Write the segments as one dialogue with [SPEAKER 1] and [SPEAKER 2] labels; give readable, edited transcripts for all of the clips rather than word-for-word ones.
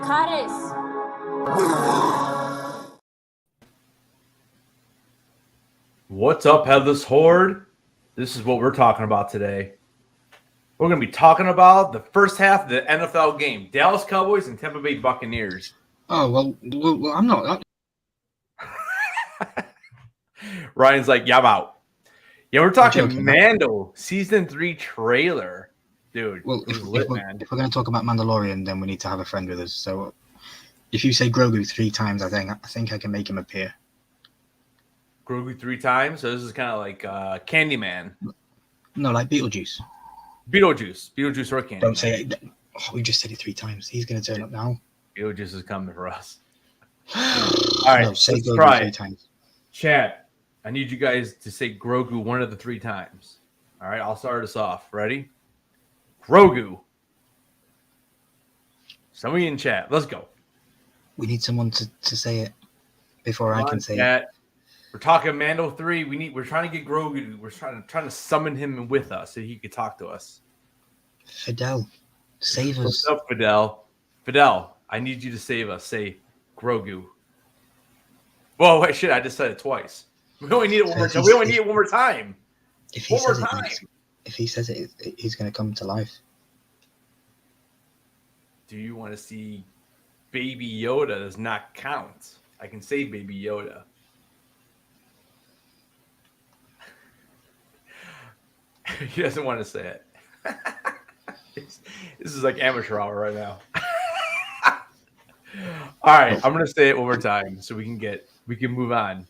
[SPEAKER 1] Dracarys.
[SPEAKER 2] What's up, Headless Horde? This is what we're talking about today. We're going to be talking about the first half of the NFL game. Dallas Cowboys and Tampa Bay Buccaneers.
[SPEAKER 3] Oh, well I'm not.
[SPEAKER 2] Ryan's like, yeah, I'm out. Yeah, we're talking
[SPEAKER 3] joking,
[SPEAKER 2] Mando Season 3 trailer. Dude,
[SPEAKER 3] Well,
[SPEAKER 2] it was
[SPEAKER 3] if
[SPEAKER 2] lit,
[SPEAKER 3] we're
[SPEAKER 2] man.
[SPEAKER 3] going to talk about Mandalorian, then we need to have a friend with us. So if you say Grogu 3 times, I think I can make him appear.
[SPEAKER 2] Grogu 3 times? So this is kind of like Candyman.
[SPEAKER 3] No, like Beetlejuice.
[SPEAKER 2] Beetlejuice or Candyman.
[SPEAKER 3] Don't say it. Oh, we just said it 3 times. He's going to turn up now.
[SPEAKER 2] Beetlejuice is coming for us. All right,
[SPEAKER 3] no, say
[SPEAKER 2] let's
[SPEAKER 3] Grogu
[SPEAKER 2] try
[SPEAKER 3] 3
[SPEAKER 2] it.
[SPEAKER 3] times.
[SPEAKER 2] Chat, I need you guys to say Grogu one of the 3 times. All right, I'll start us off. Ready? Grogu. Somebody in chat. Let's go.
[SPEAKER 3] We need someone to say it before I can say it.
[SPEAKER 2] We're talking Mando 3. We're trying to get Grogu. We're trying to summon him with us so he could talk to us.
[SPEAKER 3] Fidel, save us.
[SPEAKER 2] What's up, Fidel? Fidel, I need you to save us. Say Grogu. Whoa, wait, shit! I just said it twice. We only need it one more time. We only need it one more time.
[SPEAKER 3] If he says it, he's going to come to life.
[SPEAKER 2] Do you want to see Baby Yoda? Does not count. I can say Baby Yoda. He doesn't want to say it. This is like amateur hour right now. All right, I'm gonna say it one more time so we can move on.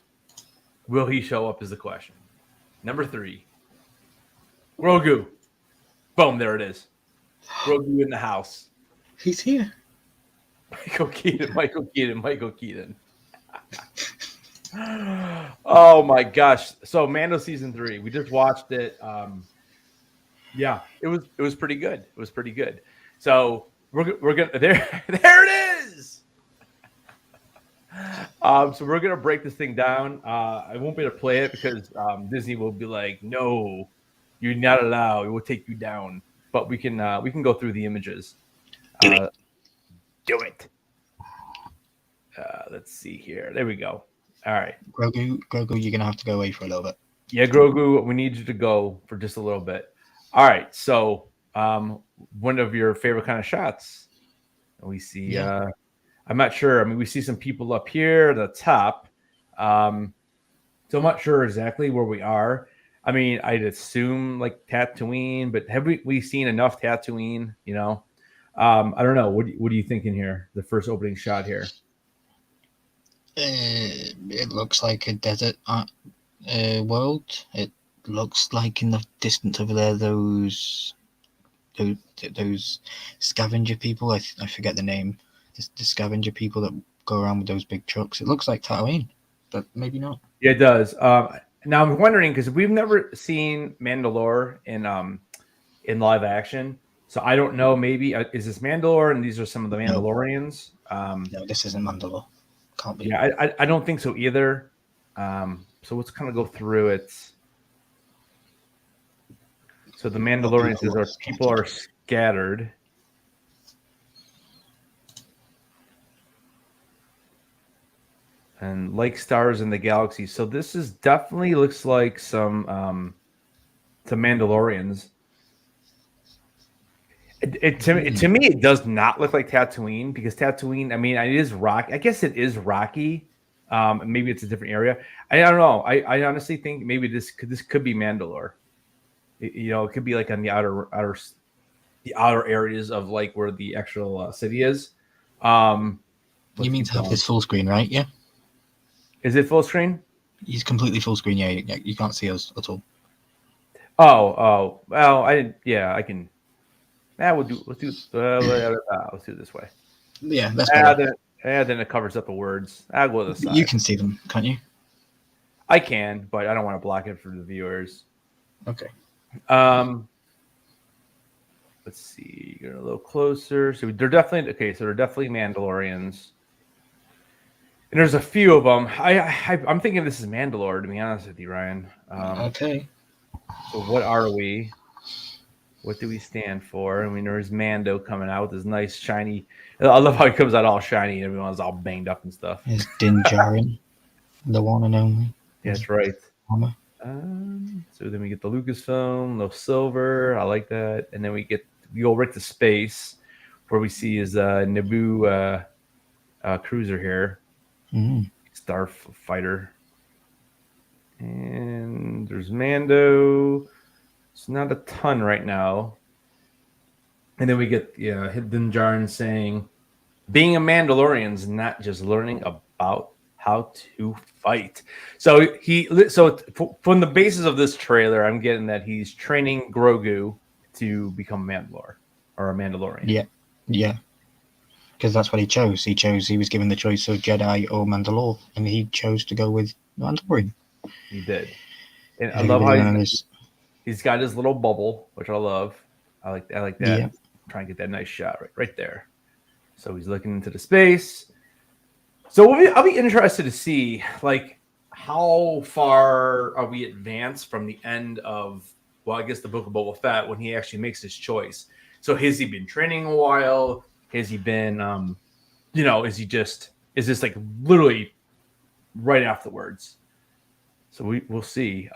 [SPEAKER 2] Will he show up is the question. Number 3. Grogu. Boom, there it is. Grogu in the house.
[SPEAKER 3] He's here.
[SPEAKER 2] Michael Keaton. Oh my gosh. So Mando Season 3. We just watched it. Yeah, it was pretty good. It was pretty good. So we're gonna there it is. So we're gonna break this thing down. I won't be able to play it because Disney will be like, no, you're not allowed. It will take you down. But we can go through the images. Do it. Let's see here. There we go. All right.
[SPEAKER 3] Grogu, you're gonna have to go away for a little bit.
[SPEAKER 2] Yeah, Grogu, we need you to go for just a little bit. All right. So, one of your favorite kind of shots. We see.
[SPEAKER 3] Yeah.
[SPEAKER 2] I'm not sure. I mean, we see some people up here at the top. So I'm not sure exactly where we are. I mean, I'd assume like Tatooine, but have we seen enough Tatooine? You know, I don't know. What are you thinking here? The first opening shot here.
[SPEAKER 3] It looks like a desert world. It looks like in the distance over there, those scavenger people. I forget the name. The scavenger people that go around with those big trucks. It looks like Tatooine, but maybe not.
[SPEAKER 2] Yeah, it does. Now I'm wondering because we've never seen Mandalore in live action, so I don't know. Maybe is this Mandalore and these are some of the Mandalorians?
[SPEAKER 3] No, this isn't Mandalore. Can't be.
[SPEAKER 2] Yeah, I don't think so either. So let's kind of go through it. So the Mandalorians is our people are scattered. And like stars in the galaxy. So this is definitely looks like some Mandalorians. To me, it does not look like Tatooine because Tatooine, I mean, it is rock. I guess it is rocky. Maybe it's a different area. I don't know. I honestly think maybe this could be Mandalore. It could be like on the outer areas of like where the actual city is.
[SPEAKER 3] You mean to have this full screen, right? Yeah.
[SPEAKER 2] Is it full screen?
[SPEAKER 3] He's completely full screen. Yeah, you can't see us at all.
[SPEAKER 2] Oh. Well, I didn't. Yeah, I can. Let's do it this way.
[SPEAKER 3] Yeah, that's better.
[SPEAKER 2] Then it covers up the words. I'll go to the side.
[SPEAKER 3] You can see them, can't you?
[SPEAKER 2] I can, but I don't want to block it for the viewers.
[SPEAKER 3] Okay.
[SPEAKER 2] Let's see. Get a little closer. So they're definitely Mandalorians. And there's a few of them. I'm thinking this is Mandalore, to be honest with you, Ryan.
[SPEAKER 3] Okay.
[SPEAKER 2] So what are we? What do we stand for? I mean, there's Mando coming out with this nice shiny. I love how he comes out all shiny and everyone's all banged up and stuff.
[SPEAKER 3] There's Din Djarin, the one and only.
[SPEAKER 2] Yeah, that's right.
[SPEAKER 3] Armor.
[SPEAKER 2] So then we get the Lucasfilm, no silver. I like that. And then we go right to space, where we see his Naboo cruiser here, Starfighter. And there's Mando. It's not a ton right now. And then we get Din Djarin saying, being a Mandalorian is not just learning about how to fight. So from the basis of this trailer, I'm getting that he's training Grogu to become a Mandalore or a Mandalorian.
[SPEAKER 3] Yeah. Because that's what he chose. He was given the choice of Jedi or Mandalore, and he chose to go with Mandalorian.
[SPEAKER 2] He did. And I love how he's got his little bubble, which I love. I like that.
[SPEAKER 3] Yeah.
[SPEAKER 2] Try and get that nice shot right there. So he's looking into the space. So I'll be interested to see, like, how far are we advanced from the end of, well, I guess the Book of Boba Fett, when he actually makes his choice. So has he been training a while? Has he been, is this like literally right afterwards? So we'll see.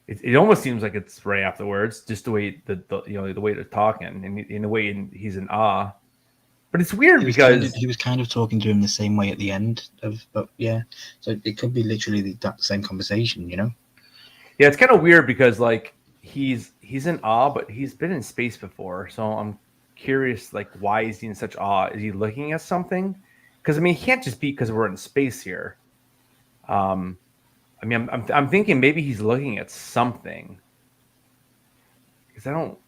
[SPEAKER 2] It almost seems like it's right afterwards, just the way the way they're talking and in the way he's in awe. But it's weird because
[SPEAKER 3] he was kind of talking to him the same way at the end but yeah. So it could be literally that same conversation, you know?
[SPEAKER 2] Yeah, it's kind of weird because like he's in awe, but he's been in space before. So I'm curious, like, why is he in such awe? Is he looking at something? Because I mean, he can't just be because we're in space here. I mean, I'm thinking maybe he's looking at something. Because I don't.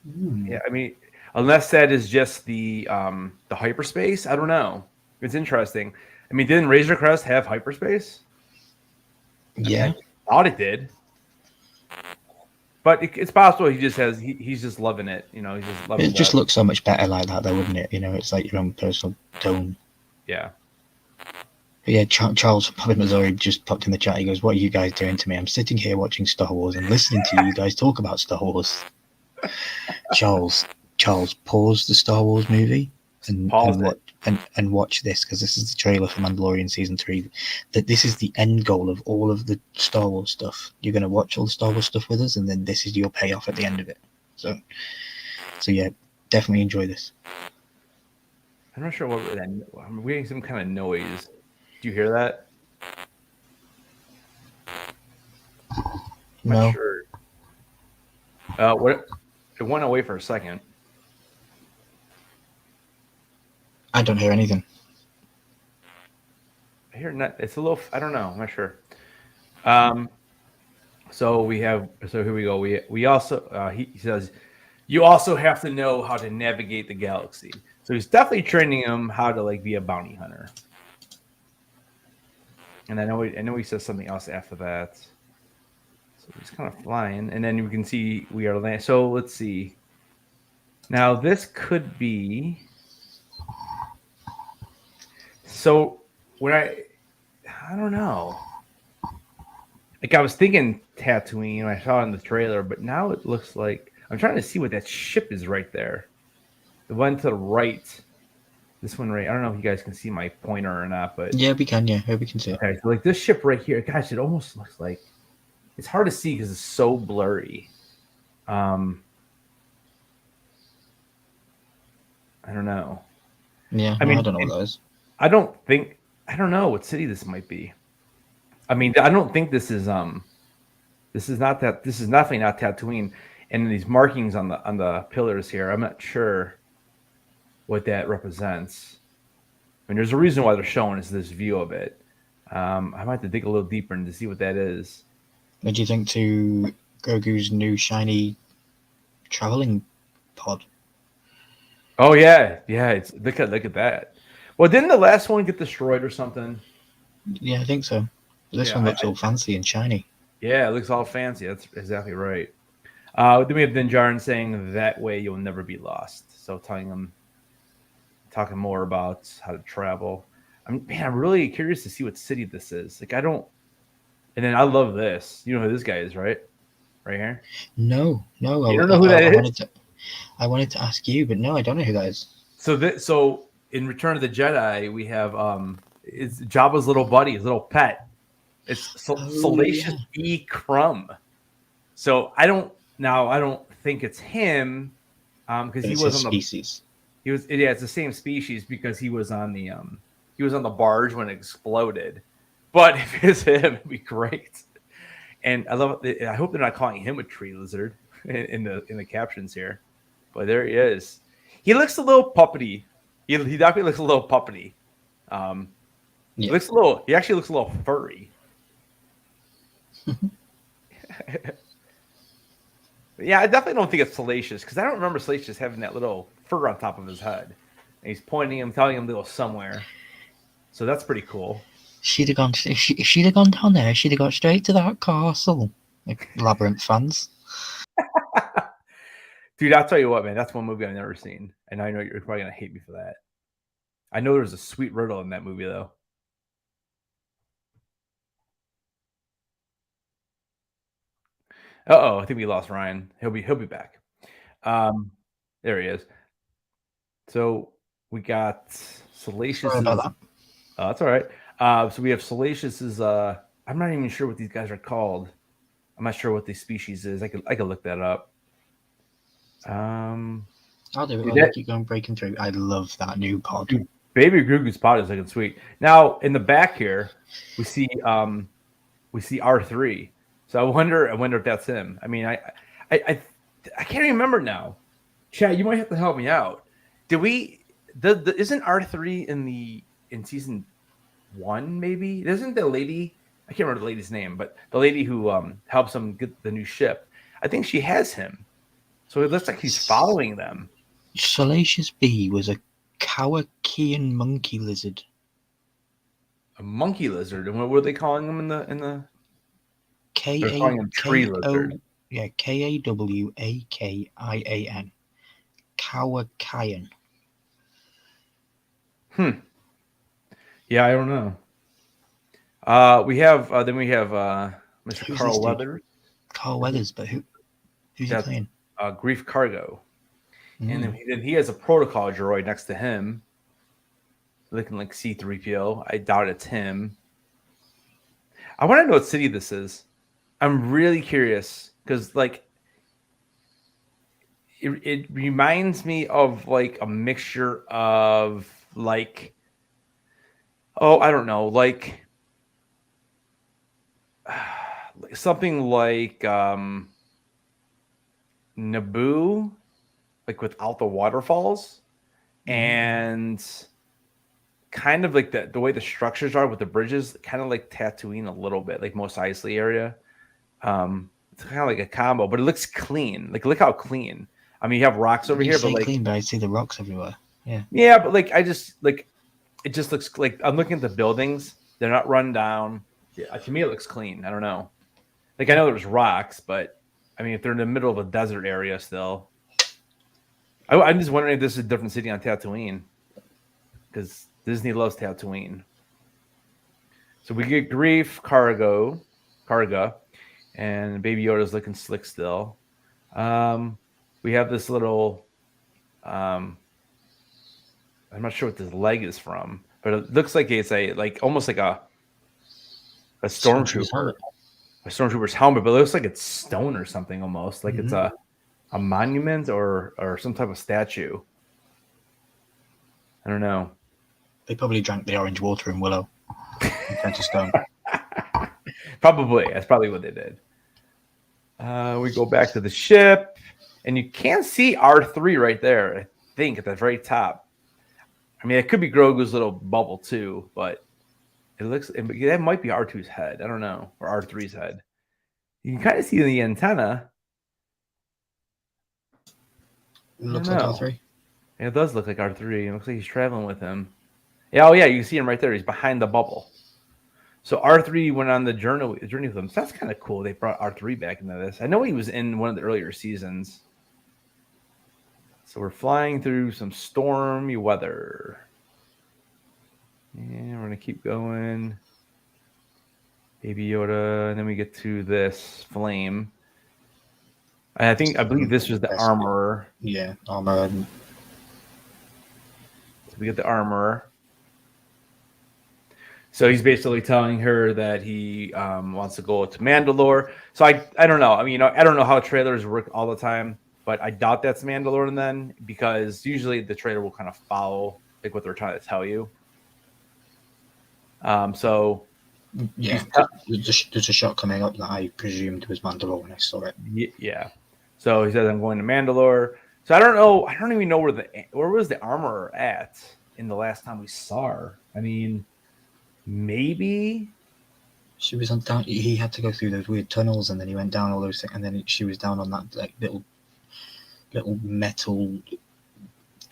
[SPEAKER 2] Yeah, I mean, unless that is just the hyperspace, I don't know. It's interesting. I mean, didn't Razor Crest have hyperspace?
[SPEAKER 3] Yeah,
[SPEAKER 2] I thought it did. But it's possible he just has. He's just loving it. You know, he's just loving it.
[SPEAKER 3] It just looks so much better like that, though, wouldn't it? You know, it's like your own personal tone.
[SPEAKER 2] Yeah.
[SPEAKER 3] But yeah, Charles from Puppet Missouri just popped in the chat. He goes, "What are you guys doing to me? I'm sitting here watching Star Wars and listening to you guys talk about Star Wars." Charles, pause the Star Wars movie and watch this, because this is the trailer for Mandalorian season 3. That this is the end goal of all of the Star Wars stuff. You're going to watch all the Star Wars stuff with us, and then this is your payoff at the end of it. So yeah, definitely enjoy this.
[SPEAKER 2] I'm not sure what I'm hearing some kind of noise. Do you hear that?
[SPEAKER 3] No.
[SPEAKER 2] Not sure. What? It went away for a second.
[SPEAKER 3] I don't hear anything.
[SPEAKER 2] I hear not. It's a little. I don't know. I'm not sure. So here we go. We also. He says, you also have to know how to navigate the galaxy. So he's definitely training him how to like be a bounty hunter. And I know he says something else after that. So he's kind of flying, and then we can see we are landing. So let's see. Now this could be. So when I don't know. Like I was thinking Tatooine when I saw it in the trailer, but now it looks like I'm trying to see what that ship is right there. The one to the right. This one right. I don't know if you guys can see my pointer or not, but
[SPEAKER 3] yeah, we can. Yeah, we can see.
[SPEAKER 2] Okay, so like this ship right here, gosh, it almost looks like it's hard to see because it's so blurry. I don't know.
[SPEAKER 3] Yeah, I mean, I don't know what that is.
[SPEAKER 2] I don't know what city this might be. I mean, I don't think this is definitely not Tatooine. And these markings on the pillars here, I'm not sure what that represents. I mean, there's a reason why they're showing us this view of it. I might have to dig a little deeper and to see what that is.
[SPEAKER 3] What do you think to Grogu's new shiny traveling pod?
[SPEAKER 2] Oh yeah. It's look at that. Well, didn't the last one get destroyed or something?
[SPEAKER 3] Yeah, I think so. This one looks all fancy and shiny. Yeah,
[SPEAKER 2] it looks all fancy. That's exactly right. Then we have Din Djarin saying that way you'll never be lost. So talking more about how to travel. I'm really curious to see what city this is. Like I don't. And then I love this. You know who this guy is, right? right here?
[SPEAKER 3] No.
[SPEAKER 2] You don't know who that is?
[SPEAKER 3] I wanted to ask you, but no, I don't know who that is.
[SPEAKER 2] So in Return of the Jedi, we have it's Jabba's little buddy, his little pet. It's Salacious
[SPEAKER 3] Yeah.
[SPEAKER 2] B. Crumb. So I don't think it's him because
[SPEAKER 3] But
[SPEAKER 2] he
[SPEAKER 3] it's
[SPEAKER 2] was
[SPEAKER 3] his
[SPEAKER 2] on the
[SPEAKER 3] species.
[SPEAKER 2] it's the same species because he was on the barge when it exploded. But if it's him, it'd be great. And I hope they're not calling him a tree lizard in the captions here. But there he is. He looks a little puppety. He definitely looks a little puppety.
[SPEAKER 3] Yeah.
[SPEAKER 2] He actually looks a little furry. Yeah, I definitely don't think it's Salacious because I don't remember Salacious having that little fur on top of his head. And he's pointing him, telling him to go somewhere. So that's pretty cool.
[SPEAKER 3] She'd have gone. If she'd have gone down there, she'd have got straight to that castle. Like Labyrinth fans.
[SPEAKER 2] Dude, I'll tell you what, man. That's one movie I've never seen, and I know you're probably gonna hate me for that. I know there's a sweet riddle in that movie, though. I think we lost Ryan. He'll be back. There he is. So we got Salacious.
[SPEAKER 3] Sorry about that.
[SPEAKER 2] That's all right. So we have Salacious is I'm not even sure what these guys are called. I'm not sure what the species is. I could look that up.
[SPEAKER 3] I'll do it.
[SPEAKER 2] Dude,
[SPEAKER 3] I'll keep going breaking through. I love that new pod.
[SPEAKER 2] Dude, Baby Grogu's pod is looking sweet. Now in the back here, we see R3. So I wonder if that's him. I mean, I can't remember now. Chad, you might have to help me out. Did we? Isn't R3 in season 1? Maybe isn't the lady? I can't remember the lady's name, but the lady who helps him get the new ship. I think she has him. So it looks like he's following them.
[SPEAKER 3] Salacious B was a Kawakian monkey lizard.
[SPEAKER 2] A monkey lizard, and what were they calling him in the? They're calling him tree lizard.
[SPEAKER 3] Yeah, Kawakian. Kawakian.
[SPEAKER 2] Yeah, I don't know. We have Mr.
[SPEAKER 3] Who's
[SPEAKER 2] Carl
[SPEAKER 3] this dude?
[SPEAKER 2] Weathers.
[SPEAKER 3] Carl Weathers, but who's he playing?
[SPEAKER 2] Grief Cargo. And then he has a protocol droid next to him, looking like C-3PO. I doubt it's him. I want to know what city this is. I'm really curious because, like, it reminds me of like a mixture of like, I don't know, like something like Naboo, like without the waterfalls, and kind of like the way the structures are with the bridges, kind of like Tatooine a little bit, like Mos Eisley area. It's kind of like a combo, but it looks clean. Like, look how clean. I mean, you have rocks over here, but like
[SPEAKER 3] clean, but I see the rocks everywhere.
[SPEAKER 2] Yeah, but like it just looks like I'm looking at the buildings. They're not run down. Yeah, to me, it looks clean. I don't know. Like, I know there's rocks, but I mean, if they're in the middle of a desert area still, I'm just wondering if this is a different city on Tatooine because Disney loves Tatooine. So we get Grief, Karga, and Baby Yoda's looking slick still. We have this little, I'm not sure what this leg is from, but it looks like it's almost like a stormtrooper, a stormtrooper's helmet, but it looks like it's stone or something almost, like it's a monument or some type of statue. I don't know.
[SPEAKER 3] They probably drank the orange water in Willow and turned to stone.
[SPEAKER 2] Probably. That's probably what they did. We go back to the ship, and you can see R3 right there, I think, at the very top. I mean, it could be Grogu's little bubble, too, but that might be R2's head. I don't know, or R3's head. You can kind of see the antenna.
[SPEAKER 3] It looks like R3.
[SPEAKER 2] Yeah, it does look like R3. It looks like he's traveling with him. Yeah, you can see him right there. He's behind the bubble. So R3 went on the journey with them. So that's kind of cool. They brought R3 back into this. I know he was in one of the earlier seasons. So we're flying through some stormy weather. And we're going to keep going. Baby Yoda. And then we get to this flame. I believe this was the
[SPEAKER 3] Best-
[SPEAKER 2] armorer.
[SPEAKER 3] Yeah, armor. And
[SPEAKER 2] So we get the armorer. So he's basically telling her that he wants to go to Mandalore. So I don't know. I mean, I don't know how trailers work all the time, but I doubt that's Mandalorian then, because usually the trailer will kind of follow like what they're trying to tell you. So
[SPEAKER 3] yeah, there's a shot coming up that I presumed was Mandalorian when I saw it.
[SPEAKER 2] yeah. So he says, I'm going to Mandalore. So I don't know. I don't even know where was the armorer at in the last time we saw her. I mean, maybe
[SPEAKER 3] She was on down. He had to go through those weird tunnels, and then he went down all those things, and then she was down on that like little metal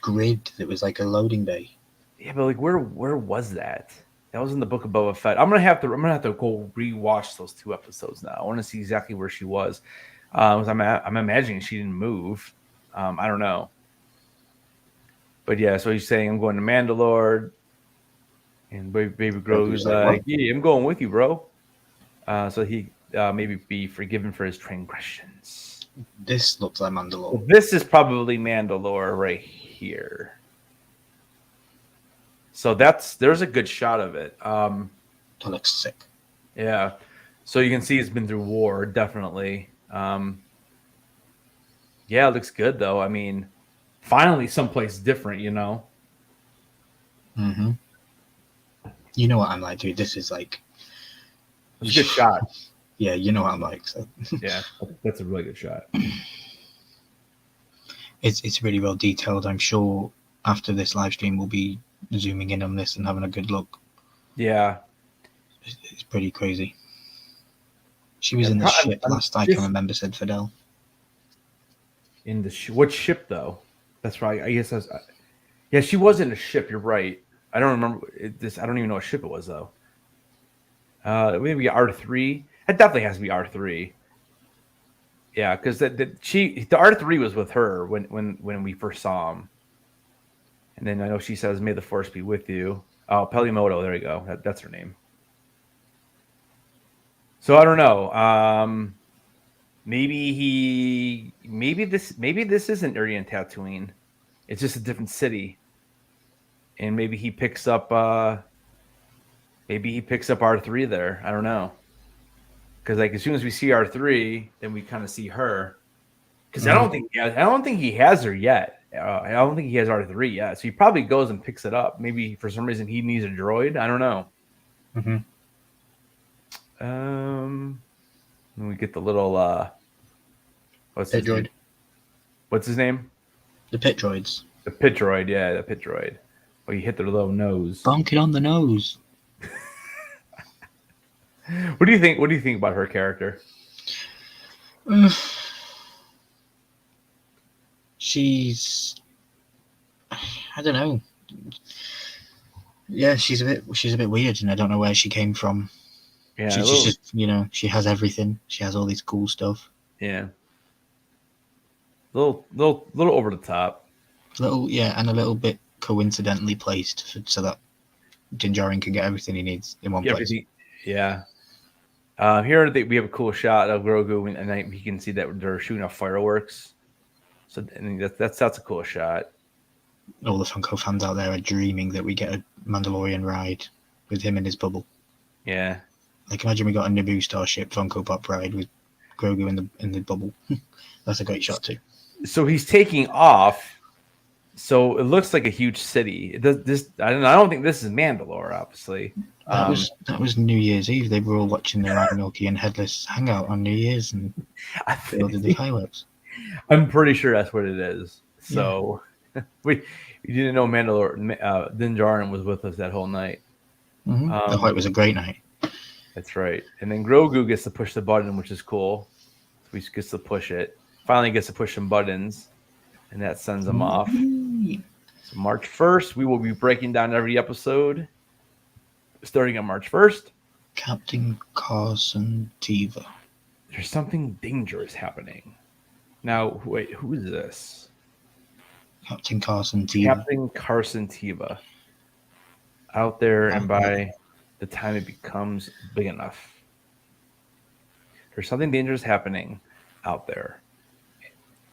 [SPEAKER 3] grid that was like a loading bay.
[SPEAKER 2] Yeah, but like where was that? That was in the Book of Boba Fett. I'm gonna have to go rewatch those 2 episodes now. I want to see exactly where she was. I'm imagining she didn't move. I don't know. But yeah, so he's saying I'm going to Mandalore, and baby Grogu's like, yeah, I'm going with you, bro. So he maybe be forgiven for his transgressions.
[SPEAKER 3] This looks like Mandalore.
[SPEAKER 2] Well, this is probably Mandalore right here. So there's a good shot of it.
[SPEAKER 3] That looks sick.
[SPEAKER 2] Yeah. So you can see it's been through war, definitely. Yeah, it looks good though. I mean, finally someplace different, you know.
[SPEAKER 3] Mm-hmm. You know what I'm like, dude. This is like
[SPEAKER 2] It's a good shot.
[SPEAKER 3] Yeah, you know what I'm like. So
[SPEAKER 2] Yeah, that's a really good shot.
[SPEAKER 3] It's really well detailed. I'm sure after this live stream we'll be zooming in on this and having a good look.
[SPEAKER 2] Yeah,
[SPEAKER 3] it's pretty crazy. She was in the ship last I can remember, said Fidel.
[SPEAKER 2] In the what ship though? That's right. I guess that's. Yeah, she was in a ship. You're right. I don't remember this. I don't even know what ship it was though. Maybe R3. It definitely has to be R3. Yeah, because the R3 was with her when we first saw him. And then I know she says, "May the force be with you." Oh, Pelimoto. There you go. That's her name. So I don't know. Maybe this isn't Urian Tatooine. It's just a different city. And maybe he picks up R3 there. I don't know. Because like as soon as we see R3, then we kind of see her. Because I don't think he has her yet. I don't think he has R3 yet. So he probably goes and picks it up. Maybe for some reason he needs a droid. I don't know.
[SPEAKER 3] Mm-hmm.
[SPEAKER 2] Then we get the little what's
[SPEAKER 3] pit droid.
[SPEAKER 2] What's his name?
[SPEAKER 3] The pit droids.
[SPEAKER 2] The pit droid, yeah, the pit droid. Well, you hit their little nose.
[SPEAKER 3] Bonk it on the nose.
[SPEAKER 2] What do you think? What do you think about her character?
[SPEAKER 3] She's, I don't know. Yeah, she's a bit weird, and I don't know where she came from. Yeah, she's just she has everything. She has all this cool stuff.
[SPEAKER 2] Yeah, little over the top.
[SPEAKER 3] And a little bit coincidentally placed so that Din Djarin can get everything he needs in one place.
[SPEAKER 2] Yeah. Here we have a cool shot of Grogu, and you can see that they're shooting off fireworks. So that's a cool shot.
[SPEAKER 3] All the Funko fans out there are dreaming that we get a Mandalorian ride with him in his bubble.
[SPEAKER 2] Yeah.
[SPEAKER 3] Like imagine we got a Naboo Starship Funko Pop ride with Grogu in the bubble. That's a great shot too.
[SPEAKER 2] So he's taking off. So it looks like a huge city. I don't think this is Mandalore, obviously.
[SPEAKER 3] That was New Year's Eve. They were all watching the Ryan Milky and Headless hangout on New Year's and building the fireworks.
[SPEAKER 2] I'm pretty sure that's what it is. So we didn't know Mandalore. Din Djarin was with us that whole night.
[SPEAKER 3] Mm-hmm. I thought it was a great night. That's
[SPEAKER 2] right. And then Grogu gets to push the button, which is cool. So he gets to push it. Finally gets to push some buttons, and that sends him off. So March 1st, we will be breaking down every episode, starting on March 1st.
[SPEAKER 3] Captain Carson Teva.
[SPEAKER 2] There's something dangerous happening. Now, wait, who is this?
[SPEAKER 3] Captain Carson Teva.
[SPEAKER 2] Captain Carson Teva. Out there, and by the time it becomes big enough. There's something dangerous happening out there.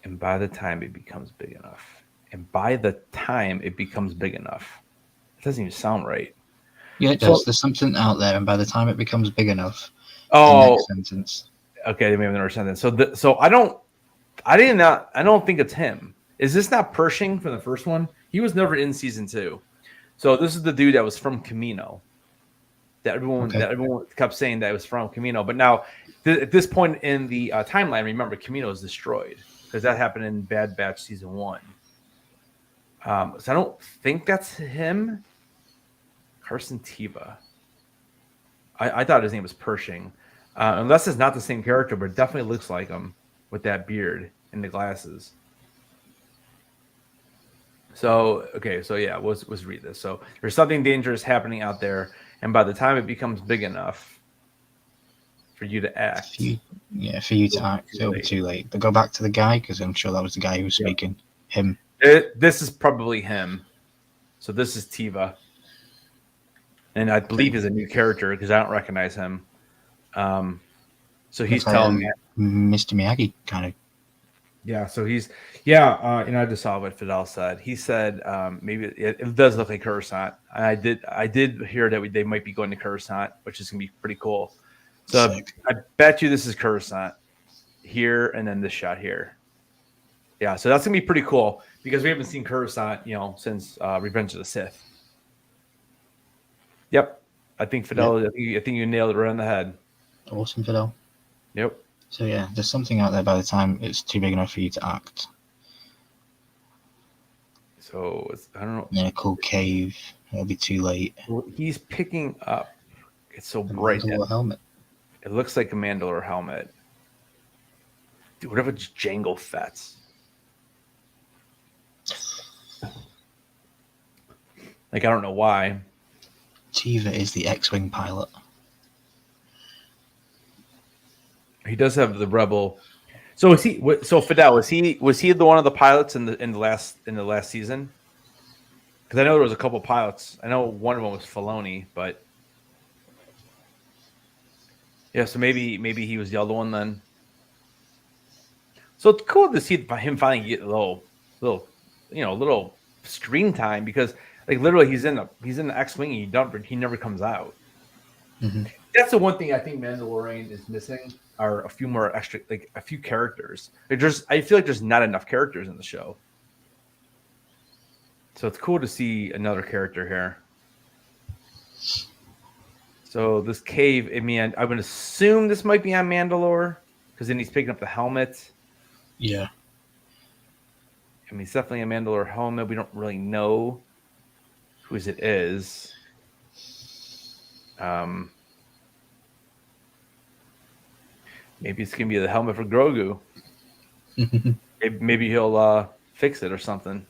[SPEAKER 2] And by the time it becomes big enough. And by the time it becomes big enough. It doesn't even sound right.
[SPEAKER 3] Yeah, it
[SPEAKER 2] So,
[SPEAKER 3] does. There's something out there, and by the time it becomes big enough, the
[SPEAKER 2] oh,
[SPEAKER 3] next sentence.
[SPEAKER 2] okay, maybe another sentence. So I don't think it's him. Is this not Pershing from the first one? He was never in season 2. So this is the dude that was from Camino. That everyone kept saying that it was from Camino. But now, at this point in the timeline, remember, Camino is destroyed because that happened in Bad Batch season 1. So I don't think that's him. Carson Teva. I thought his name was Pershing. Unless it's not the same character, but it definitely looks like him with that beard and the glasses. So, okay, so yeah, let's read this. So there's something dangerous happening out there, and by the time it becomes big enough for you to act.
[SPEAKER 3] For you to act, it'll be too late. But go back to the guy, because I'm sure that was the guy who was speaking. Him.
[SPEAKER 2] This is probably him. So this is Teva. And I believe he's a new character because I don't recognize him. So he's telling me.
[SPEAKER 3] Mr. Miyagi, kind of.
[SPEAKER 2] Yeah, so he's I just saw what Fidel said. He said maybe it does look like Coruscant. I did hear that they might be going to Coruscant, which is gonna be pretty cool. So I bet you this is Coruscant here, and then this shot here. Yeah, so that's gonna be pretty cool because we haven't seen Coruscant, since Revenge of the Sith. Yep, I think Fidel. Yep. I think you nailed it right on the head.
[SPEAKER 3] Awesome, Fidel.
[SPEAKER 2] Yep.
[SPEAKER 3] So yeah, there's something out there by the time it's too big enough for you to act.
[SPEAKER 2] So I don't know.
[SPEAKER 3] In a cool cave, it'll be too late.
[SPEAKER 2] Well, he's picking up. It's so bright.
[SPEAKER 3] A helmet.
[SPEAKER 2] It looks like a Mandalorian helmet. Dude, what if it's Jango Fett's? Like, I don't know why.
[SPEAKER 3] Teva is the X-wing pilot.
[SPEAKER 2] He does have the rebel. So is he? So Fidel, was he the one of the pilots in the last season? Because I know there was a couple pilots. I know one of them was Filoni, but yeah. So maybe he was the other one then. So it's cool to see him finally get a little screen time because like literally he's in the X-wing. He never comes out.
[SPEAKER 3] Mm-hmm.
[SPEAKER 2] That's the one thing I think Mandalorian is missing are a few more extra, like a few characters. I feel like there's not enough characters in the show. So it's cool to see another character here. So this cave, I mean, I would assume this might be on Mandalore because then he's picking up the helmet.
[SPEAKER 3] Yeah.
[SPEAKER 2] I mean, it's definitely a Mandalore helmet. We don't really know whose it is. Maybe it's gonna be the helmet for Grogu. Maybe he'll fix it or something,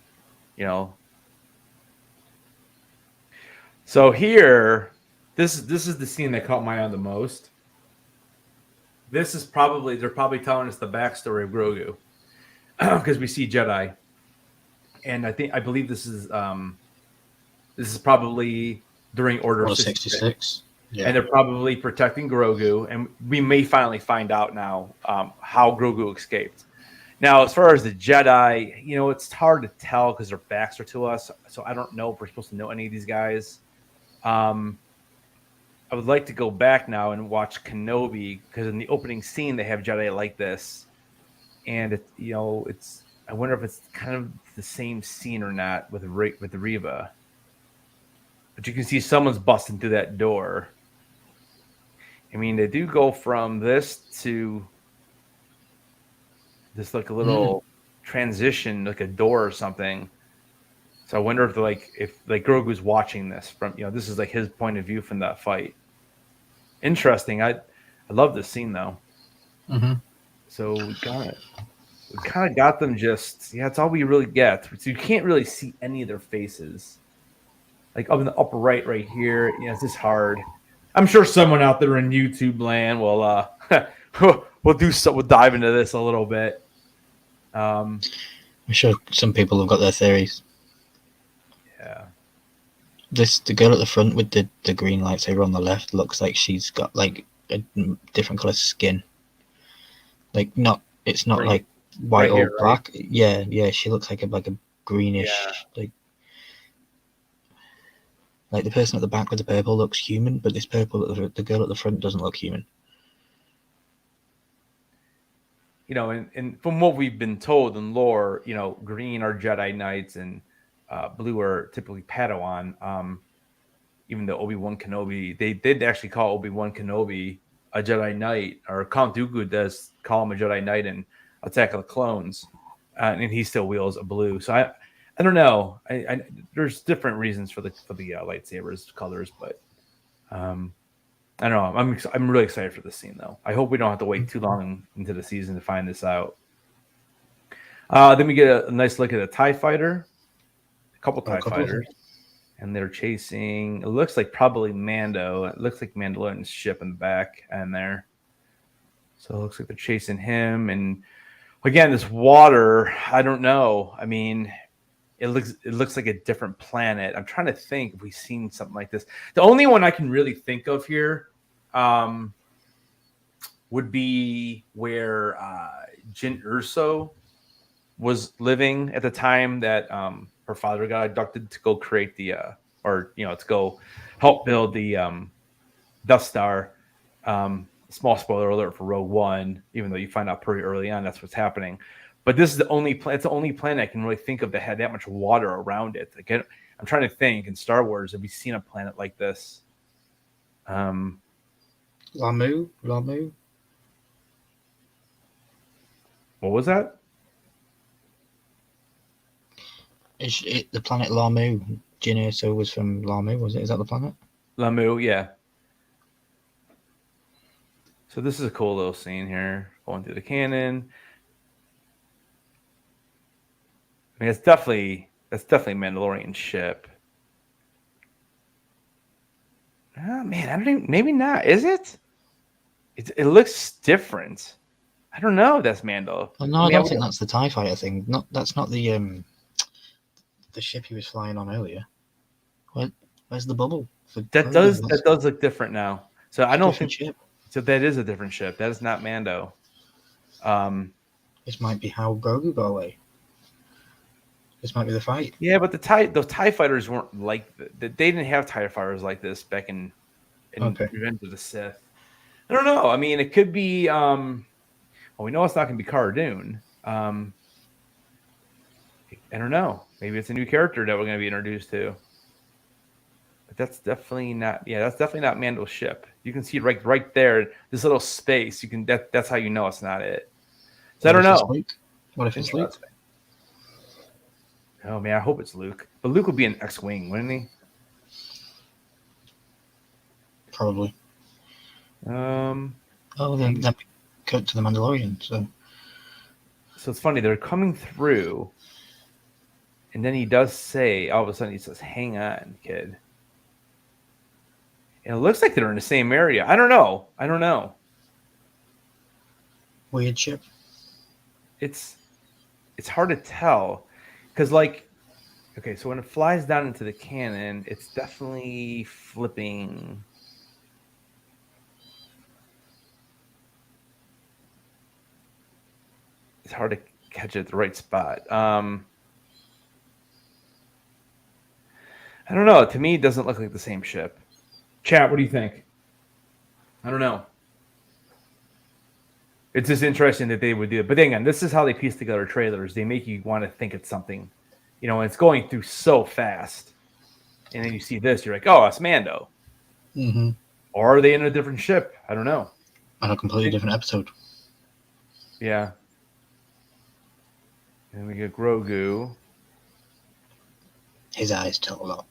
[SPEAKER 2] So here, this is the scene that caught my eye the most. This is they're probably telling us the backstory of Grogu because we see Jedi, and I believe this is probably during Order 66. Yeah. And they're probably protecting Grogu, and we may finally find out now how Grogu escaped. Now, as far as the Jedi, it's hard to tell because their backs are to us, so I don't know if we're supposed to know any of these guys. I would like to go back now and watch Kenobi because in the opening scene they have Jedi like this, and I wonder if it's kind of the same scene or not with Reva. But you can see someone's busting through that door. I mean, they do go from this to this like a little transition, like a door or something. So I wonder if Grogu's watching this from, this is like his point of view from that fight. Interesting. I love this scene though.
[SPEAKER 3] Mm-hmm.
[SPEAKER 2] So we kind of got them it's all we really get. So you can't really see any of their faces. Like up in the upper right here, it's just hard. I'm sure someone out there in YouTube land will we'll dive into this a little bit.
[SPEAKER 3] I'm sure some people have got their theories.
[SPEAKER 2] Yeah.
[SPEAKER 3] The girl at the front with the green lightsaber on the left looks like she's got like a different color skin. Like it's not like white
[SPEAKER 2] right
[SPEAKER 3] or
[SPEAKER 2] here, right?
[SPEAKER 3] black. Yeah. She looks like a
[SPEAKER 2] Yeah.
[SPEAKER 3] greenish, like the person at the back with the purple looks human, but this purple, the girl at the front doesn't look human.
[SPEAKER 2] You know, and from what we've been told in lore, you know, green are Jedi Knights and blue are typically Padawan. Even though Obi-Wan Kenobi, they did actually call Obi-Wan Kenobi a Jedi Knight, or Count Dooku does call him a Jedi Knight in Attack of the Clones, and he still wields a blue. So I don't know. There's different reasons for the lightsabers colors, but I don't know. I'm really excited for this scene though. I hope we don't have to wait too long into the season to find this out. Then we get a nice look at a TIE fighter, a couple TIE fighters. And they're chasing, it looks like probably Mando. It looks like Mandalorian's ship in the back and there. So it looks like they're chasing him. And again, this water, I don't know. I mean, it looks like a different planet. I'm trying to think if we've seen something like this. The only one I can really think of here would be where Jyn Erso was living at the time that her father got abducted to go create the to go help build the Death Star. Small spoiler alert for Rogue One, even though you find out pretty early on that's what's happening. But this is the only it's the only planet I can really think of that had that much water around it. Again, I'm trying to think in Star Wars, have we seen a planet like this?
[SPEAKER 3] Lamu.
[SPEAKER 2] What was that?
[SPEAKER 3] Is it the planet Lamu? Jyn Erso was from Lamu, was it? Is that the planet?
[SPEAKER 2] Lamu, yeah. So this is a cool little scene here, going through the cannon. I mean, that's definitely Mandalorian ship. Oh, man, I don't even, maybe not. Is it? It looks different. I don't know if that's Mando.
[SPEAKER 3] Oh, no, I don't think that's the TIE fighter thing. That's not the ship he was flying on earlier. Where's the bubble?
[SPEAKER 2] That does look different now. So I don't think
[SPEAKER 3] ship.
[SPEAKER 2] So that is a different ship. That is not Mando.
[SPEAKER 3] This might be how Grogu got away. This might be the fight.
[SPEAKER 2] Yeah, but those TIE fighters weren't like they didn't have TIE fighters like this back in Revenge of the Sith. I don't know. I mean, it could be. Well, we know it's not going to be Cara Dune. I don't know. Maybe it's a new character that we're going to be introduced to. But that's definitely not. Yeah, that's definitely not Mando's ship. You can see it right there. This little space. You can. That's how you know it's not it. So I don't know.
[SPEAKER 3] What if it's Luke?
[SPEAKER 2] Oh man, I hope it's Luke. But Luke would be an X-wing, wouldn't he?
[SPEAKER 3] Probably.
[SPEAKER 2] Then
[SPEAKER 3] cut to the Mandalorian. So
[SPEAKER 2] it's funny. They're coming through, and then he does say, all of a sudden, he says, "Hang on, kid." And it looks like they're in the same area. I don't know.
[SPEAKER 3] Weird ship.
[SPEAKER 2] It's hard to tell. Because, okay, so when it flies down into the cannon, it's definitely flipping. It's hard to catch it at the right spot. I don't know. To me, it doesn't look like the same ship. Chat, what do you think? I don't know. It's just interesting that they would do it. But then again, this is how they piece together trailers. They make you want to think it's something. It's going through so fast. And then you see this, you're like, oh, it's Mando.
[SPEAKER 3] Mm-hmm.
[SPEAKER 2] Or are they in a different ship? I don't know.
[SPEAKER 3] On a completely different episode.
[SPEAKER 2] Yeah. And we get Grogu.
[SPEAKER 3] His eyes tell a lot.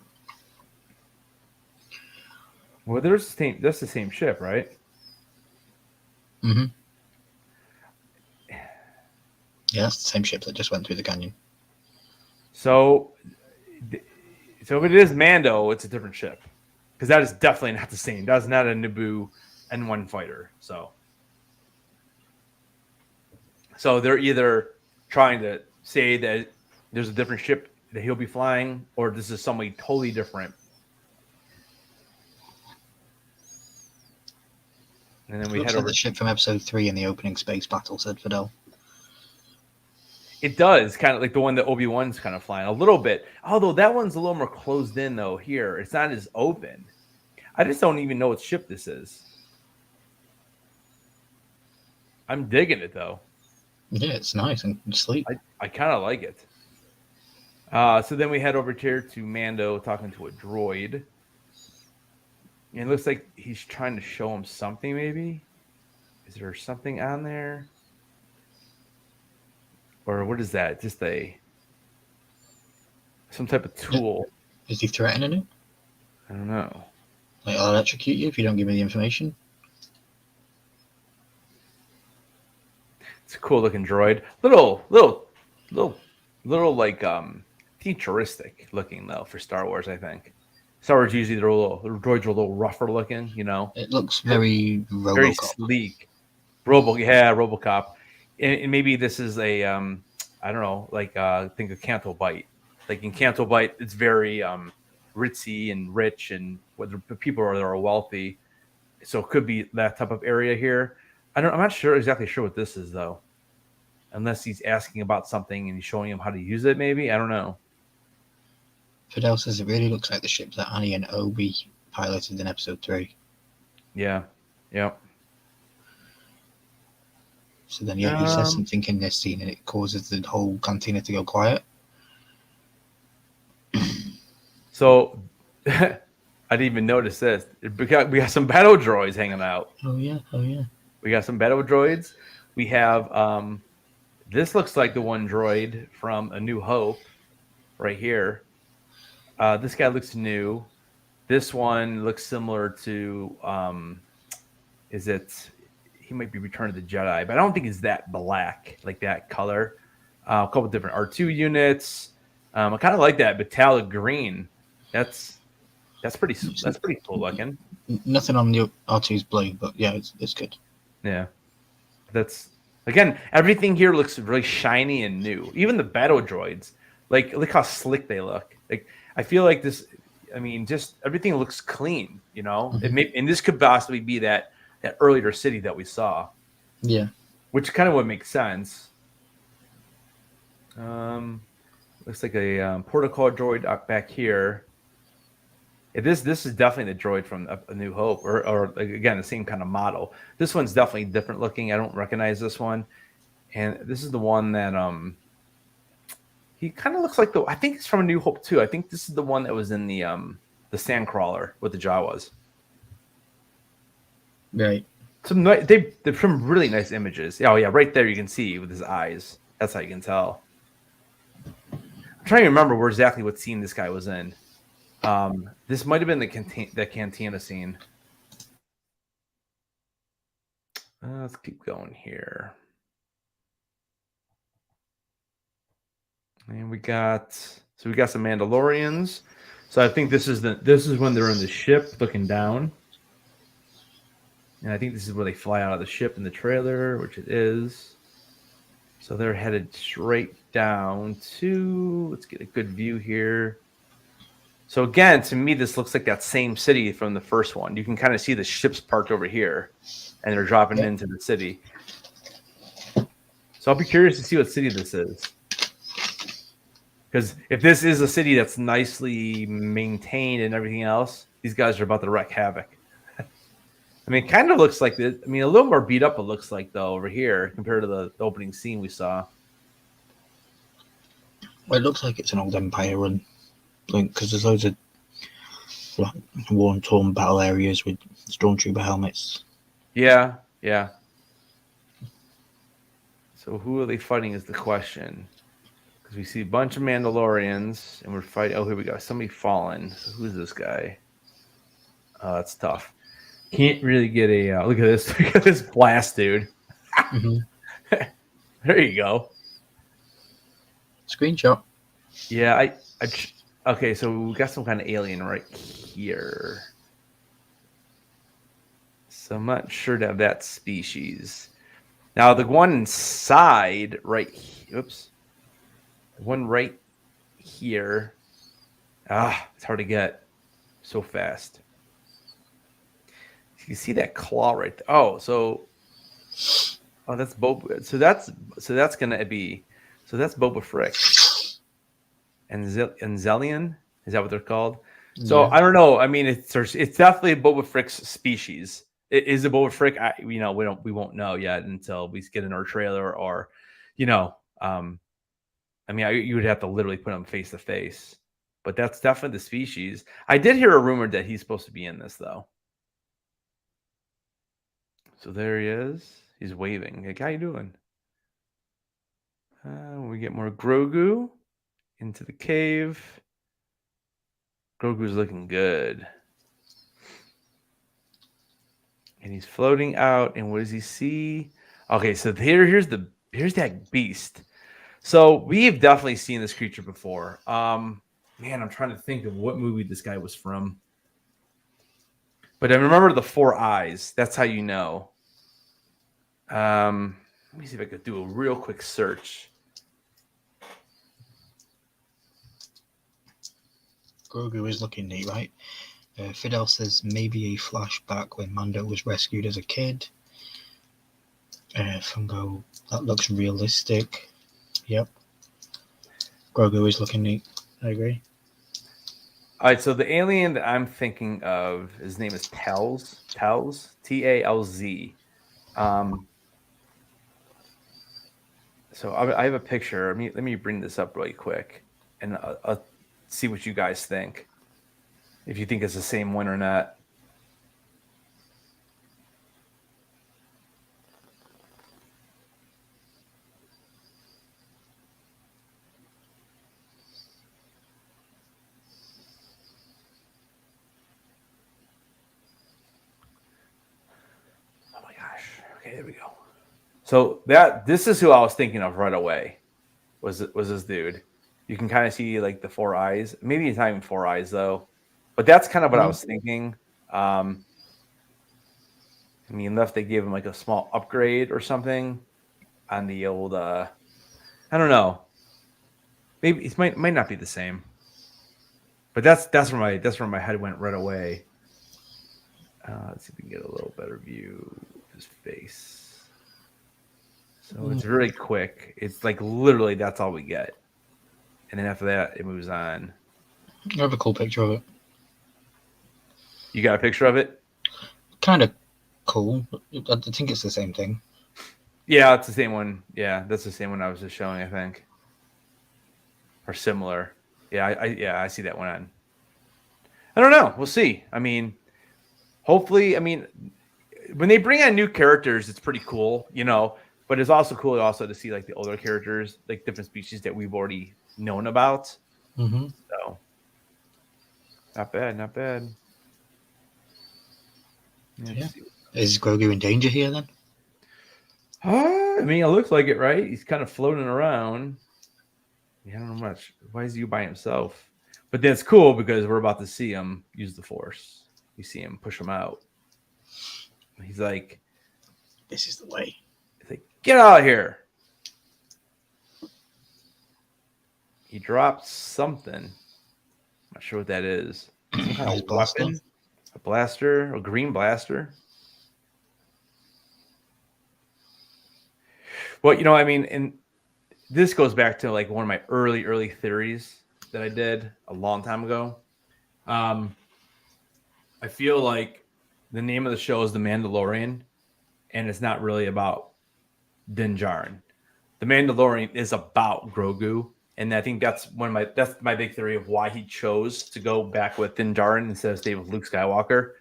[SPEAKER 2] Well, that's the same ship, right?
[SPEAKER 3] Mm-hmm. Yeah, that's the same ship that just went through the canyon.
[SPEAKER 2] So if it is Mando, it's a different ship. Because that is definitely not the same. That's not a Naboo N1 fighter. So they're either trying to say that there's a different ship that he'll be flying, or this is somebody totally different. And then we head over
[SPEAKER 3] the ship from episode 3 in the opening space battle, said Fidel.
[SPEAKER 2] It does kind of like the one that Obi-Wan's kind of flying a little bit. Although that one's a little more closed in though. Here, it's not as open. I just don't even know what ship this is. I'm digging it though.
[SPEAKER 3] Yeah, it's nice and sleek.
[SPEAKER 2] I kind of like it. So then we head over here to Mando talking to a droid. And it looks like he's trying to show him something, maybe. Is there something on there? Or what is that? Just some type of tool.
[SPEAKER 3] Is he threatening it?
[SPEAKER 2] I don't know.
[SPEAKER 3] Like, I'll electrocute you if you don't give me the information.
[SPEAKER 2] It's a cool looking droid. Little like futuristic looking though for Star Wars, I think. Star Wars usually the droids are a little rougher looking, you know.
[SPEAKER 3] It looks very RoboCop.
[SPEAKER 2] Very sleek. RoboCop. And maybe this is a I don't know, like think of Canto Bite. Like in Canto Bite, it's very ritzy and rich, and whether people are wealthy, so it could be that type of area here. I'm not exactly sure what this is though, unless he's asking about something and he's showing him how to use it. Maybe I don't know.
[SPEAKER 3] Fidel says it really looks like the ship that Annie and Obi piloted in Episode 3.
[SPEAKER 2] Yeah.
[SPEAKER 3] So then, he says something in this scene, and it causes the whole cantina to go quiet.
[SPEAKER 2] So I didn't even notice this. We got some battle droids hanging out.
[SPEAKER 3] Oh yeah.
[SPEAKER 2] We got some battle droids. We have this looks like the one droid from A New Hope right here. This guy looks new. This one looks similar to he might be Return of the Jedi, but I don't think it's that black, like that color. A couple different R2 units. I kind of like that metallic green. That's pretty cool looking.
[SPEAKER 3] Nothing on the R2's blue, but yeah, it's good.
[SPEAKER 2] Yeah. That's again, everything here looks really shiny and new. Even the battle droids, like look how slick they look. Like I feel like this. I mean, just everything looks clean. You know, and this could possibly be that earlier city that we saw.
[SPEAKER 3] Yeah,
[SPEAKER 2] which kind of would make sense. Looks like a protocol droid back here. Yeah, this is definitely the droid from A New Hope, or again the same kind of model. This one's definitely different looking. I don't recognize this one, and this is the one that he kind of looks like I think it's from A New Hope too. I think this is the one that was in the Sandcrawler with the Jawas.
[SPEAKER 3] Right.
[SPEAKER 2] They're some really nice images. Oh yeah, right there you can see with his eyes. That's how you can tell. I'm trying to remember exactly what scene this guy was in. This might have been the cantina scene. Let's keep going here. And we got some Mandalorians. So I think this is when they're in the ship looking down. And I think this is where they fly out of the ship in the trailer, which it is. So they're headed straight down to, let's get a good view here. So again, to me, this looks like that same city from the first one. You can kind of see the ships parked over here, and they're dropping into the city. So I'll be curious to see what city this is. Because if this is a city that's nicely maintained and everything else, these guys are about to wreak havoc. I mean, it kind of looks like this. I mean, a little more beat up it looks like, though, over here compared to the opening scene we saw.
[SPEAKER 3] Well, it looks like it's an old Empire run. Because there's loads of worn-torn battle areas with stormtrooper helmets.
[SPEAKER 2] Yeah. So who are they fighting is the question. Because we see a bunch of Mandalorians, and we're fighting. Oh, here we go. Somebody fallen. So who's this guy? Oh, that's tough. Can't really get a look at this. Look at this blast, dude. There you go.
[SPEAKER 3] Screenshot.
[SPEAKER 2] Yeah, okay, so we got some kind of alien right here. So I'm not sure to have that species. Now the one inside one right here. It's hard to get so fast. You see that claw right there. That's Boba. So that's gonna be. So that's Boba Frick and Zelian. Is that what they're called? So
[SPEAKER 3] Yeah.
[SPEAKER 2] I don't know. I mean, it's definitely Boba Frick's species. Is it Boba Frick? We won't know yet until we get in our trailer or, I mean, you would have to literally put him face to face, but that's definitely the species. I did hear a rumor that he's supposed to be in this though. So there he is. He's waving. Like, how you doing? We get more Grogu into the cave. Grogu's looking good. And he's floating out. And what does he see? Okay, so here's that beast. So we've definitely seen this creature before. Man, I'm trying to think of what movie this guy was from. But I remember the 4 eyes. That's how you know. Let me see if I could do a real quick search.
[SPEAKER 3] Grogu is looking neat, right? Fidel says maybe a flashback when Mando was rescued as a kid. Fungo, that looks realistic. Yep. Grogu is looking neat. I agree.
[SPEAKER 2] All right, so the alien that I'm thinking of, his name is Talz, Talz. So I have a picture. Let me bring this up really quick, and I'll see what you guys think. If you think it's the same one or not. Oh my gosh. Okay, there we go. So this is who I was thinking of right away. Was this dude? You can kind of see like the 4 eyes. Maybe it's not even 4 eyes though, but that's kind of what I was thinking. I mean, unless they gave him like a small upgrade or something on the old. I don't know. Maybe it might not be the same. But that's where my head went right away. Let's see if we can get a little better view of his face. So it's really quick. It's like literally that's all we get. And then after that, it moves on.
[SPEAKER 3] I have a cool picture of it.
[SPEAKER 2] You got a picture of it?
[SPEAKER 3] Kind of cool. I think it's the same thing.
[SPEAKER 2] Yeah, it's the same one. Yeah, that's the same one I was just showing, I think. Or similar. Yeah, I see that one on. I don't know. We'll see. I mean, hopefully, when they bring on new characters, it's pretty cool, but it's also cool also to see like the older characters, like different species that we've already known about.
[SPEAKER 3] Mm-hmm.
[SPEAKER 2] So not bad.
[SPEAKER 3] Yeah. Is Grogu in danger here then?
[SPEAKER 2] I mean, it looks like it, right? He's kind of floating around. Yeah, I don't know much. Why is he by himself? But that's cool because we're about to see him use the Force. You see him push him out. He's like,
[SPEAKER 3] "This is the way."
[SPEAKER 2] He's like, "Get out of here!" He dropped something. I'm not sure what that is. Some kind of weapon, a blaster, a green blaster. Well, and this goes back to like one of my early theories that I did a long time ago. I feel like the name of the show is The Mandalorian, and it's not really about Din Djarin. The Mandalorian is about Grogu, and I think that's my big theory of why he chose to go back with Din Djarin instead of stay with Luke Skywalker.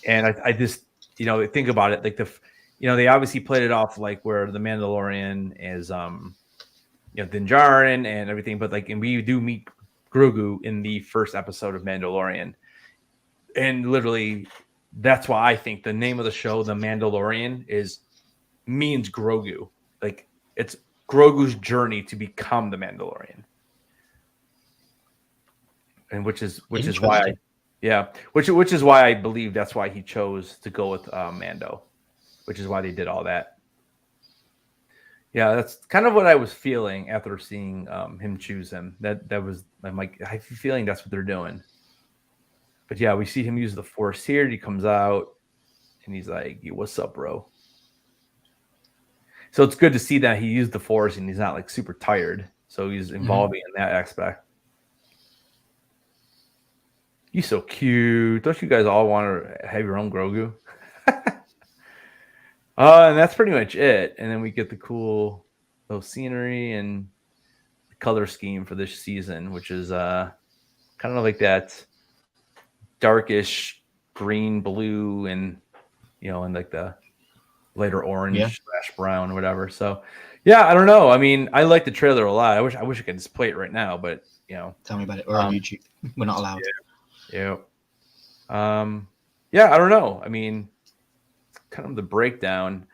[SPEAKER 2] And I just think about it like they obviously played it off like where the Mandalorian is Din Djarin and everything, but and we do meet Grogu in the first episode of Mandalorian. And literally, that's why I think the name of the show, The Mandalorian, means Grogu. Like it's Grogu's journey to become the Mandalorian, and which is why which is why I believe that's why he chose to go with Mando, which is why they did all that. Yeah, that's kind of what I was feeling after seeing him choose him. I'm like, I have a feeling that's what they're doing. But yeah, we see him use the Force here. He comes out and he's like, "What's up, bro?" So it's good to see that he used the Force and he's not like super tired. So he's involving in that aspect. You're so cute. Don't you guys all want to have your own Grogu? And that's pretty much it. And then we get the cool little scenery and the color scheme for this season, which is kind of like that darkish green, blue, and and like the lighter orange / brown or whatever. So yeah, I don't know. I mean, I like the trailer a lot. I wish I could just play it right now, but
[SPEAKER 3] tell me about it. We're on YouTube. We're not allowed.
[SPEAKER 2] Yeah. Yeah, I don't know. I mean, kind of the breakdown.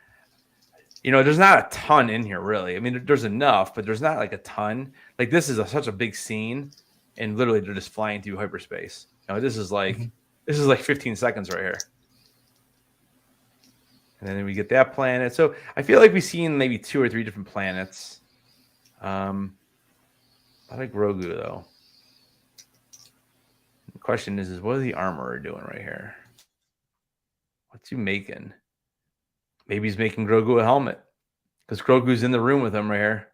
[SPEAKER 2] There's not a ton in here, really. I mean, there's enough, but there's not like a ton. Like this is such a big scene, and literally they're just flying through hyperspace. This is like 15 seconds right here, and then we get that planet. So I feel like we've seen maybe 2 or 3 different planets. I like Grogu though. The question is what is the armorer doing right here? What's he making? Maybe he's making Grogu a helmet because Grogu's in the room with him right here.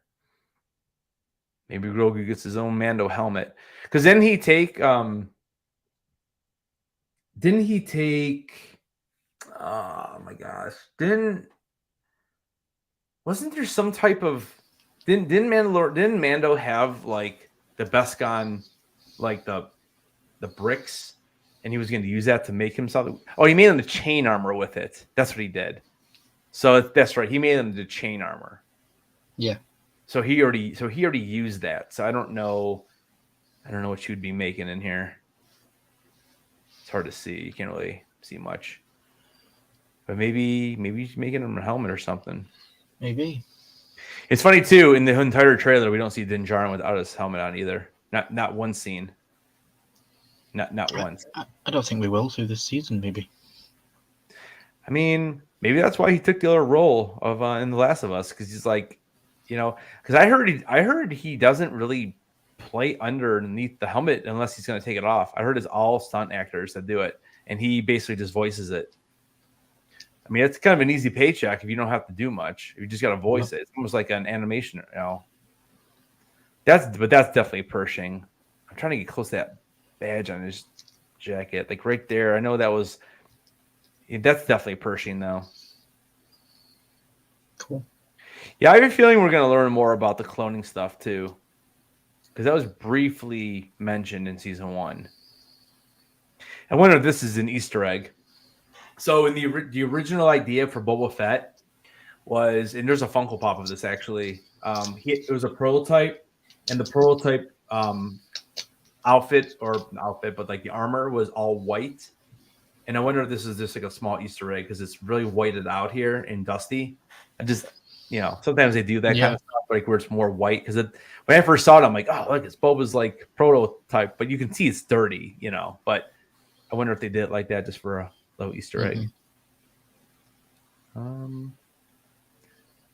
[SPEAKER 2] Maybe Grogu gets his own Mando helmet because didn't he take? Oh my gosh! Wasn't there some type of? Didn't Mando have like the Beskar, like the bricks, and he was going to use that to make himself? Oh, he made him the chain armor with it. That's what he did. So that's right. He made them the chain armor.
[SPEAKER 3] Yeah.
[SPEAKER 2] So he already used that. So I don't know what you'd be making in here. It's hard to see. You can't really see much. But maybe he's making him a helmet or something.
[SPEAKER 3] Maybe.
[SPEAKER 2] It's funny too. In the entire trailer, we don't see Din Djarin without his helmet on either. Not one scene. Not once.
[SPEAKER 3] I don't think we will through this season. Maybe.
[SPEAKER 2] I mean, maybe that's why he took the other role of in The Last of Us, because he's like, because I heard he doesn't really play underneath the helmet unless he's going to take it off. I heard it's all stunt actors that do it, and he basically just voices it. I mean, it's kind of an easy paycheck if you don't have to do much. You just got to voice it. It's almost like an animation. That's definitely Pershing. I'm trying to get close to that badge on his jacket, like right there. I know that's definitely Pershing though.
[SPEAKER 3] Cool.
[SPEAKER 2] Yeah, I have a feeling we're going to learn more about the cloning stuff too, because that was briefly mentioned in season 1. I wonder if this is an Easter egg. So in the original idea for Boba Fett was, and there's a Funko Pop of this actually. It was a prototype, and the prototype outfit, but like the armor was all white. And I wonder if this is just like a small Easter egg because it's really whited out here and dusty. I just, sometimes they do that kind of stuff, like where it's more white. Because when I first saw it, I'm like, oh, look, it's Boba's like prototype, but you can see it's dirty, But I wonder if they did it like that just for a little Easter egg.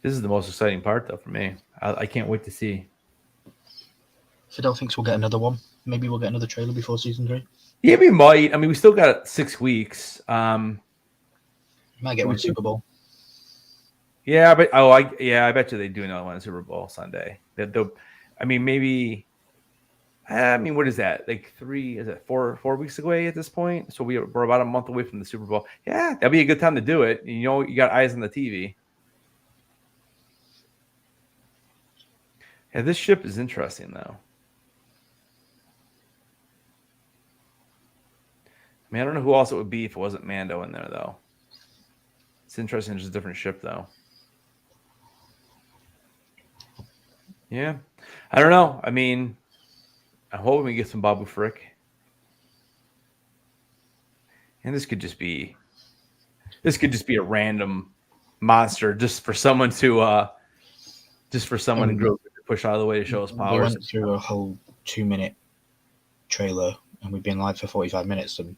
[SPEAKER 2] This is the most exciting part, though, for me. I can't wait to see.
[SPEAKER 3] Fidel thinks we'll get another one. Maybe we'll get another trailer before season 3.
[SPEAKER 2] Yeah, we might. I mean, we still got 6 weeks.
[SPEAKER 3] Might get one Super Bowl.
[SPEAKER 2] Yeah, but I bet you they do another one on Super Bowl Sunday. Maybe. What is that? Like 4 weeks away at this point? So we're about a month away from the Super Bowl. Yeah, that'd be a good time to do it. You got eyes on the TV. Yeah, this ship is interesting though. I mean, I don't know who else it would be if it wasn't Mando in there, though. It's interesting. It's a different ship, though. Yeah. I don't know. I mean, I'm hoping we get some Babu Frick. And this could just be a random monster just for someone to push out of the way to show us powers.
[SPEAKER 3] We went through a whole 2-minute trailer and we've been live for 45 minutes and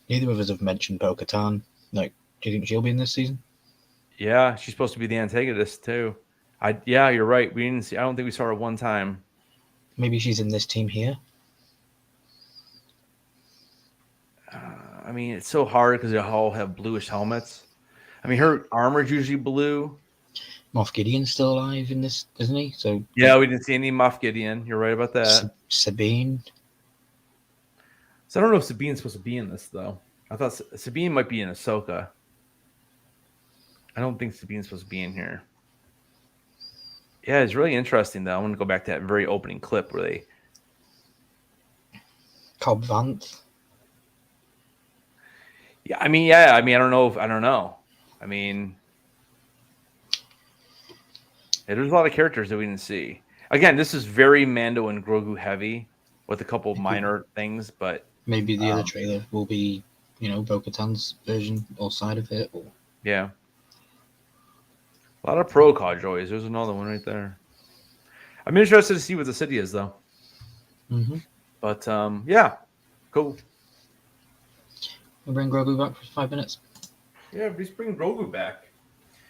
[SPEAKER 3] neither of us have mentioned Bo-Katan. Like, do you think she'll be in this season?
[SPEAKER 2] Yeah, she's supposed to be the antagonist too. You're right. I don't think we saw her one time.
[SPEAKER 3] Maybe she's in this team here.
[SPEAKER 2] I mean, it's so hard because they all have bluish helmets. I mean, her armor's usually blue.
[SPEAKER 3] Moff Gideon's still alive in this, isn't he? So
[SPEAKER 2] Yeah, we didn't see any Moff Gideon. You're right about that.
[SPEAKER 3] Sabine.
[SPEAKER 2] So I don't know if Sabine's supposed to be in this though. I thought Sabine might be in Ahsoka. I don't think Sabine's supposed to be in here. Yeah, it's really interesting though. I want to go back to that very opening clip where they.
[SPEAKER 3] Cobb Vanth.
[SPEAKER 2] Yeah, I mean, I don't know. I don't know. I mean, there's a lot of characters that we didn't see. Again, this is very Mando and Grogu heavy, with a couple of minor things, but
[SPEAKER 3] maybe the other trailer will be, Bo-Katan's version or side of it. Or...
[SPEAKER 2] Yeah, a lot of pro card joys. There's another one right there. I'm interested to see what the city is, though.
[SPEAKER 3] Mm-hmm.
[SPEAKER 2] But yeah, cool.
[SPEAKER 3] We'll bring Grogu back for 5 minutes.
[SPEAKER 2] Yeah, just bring Grogu back.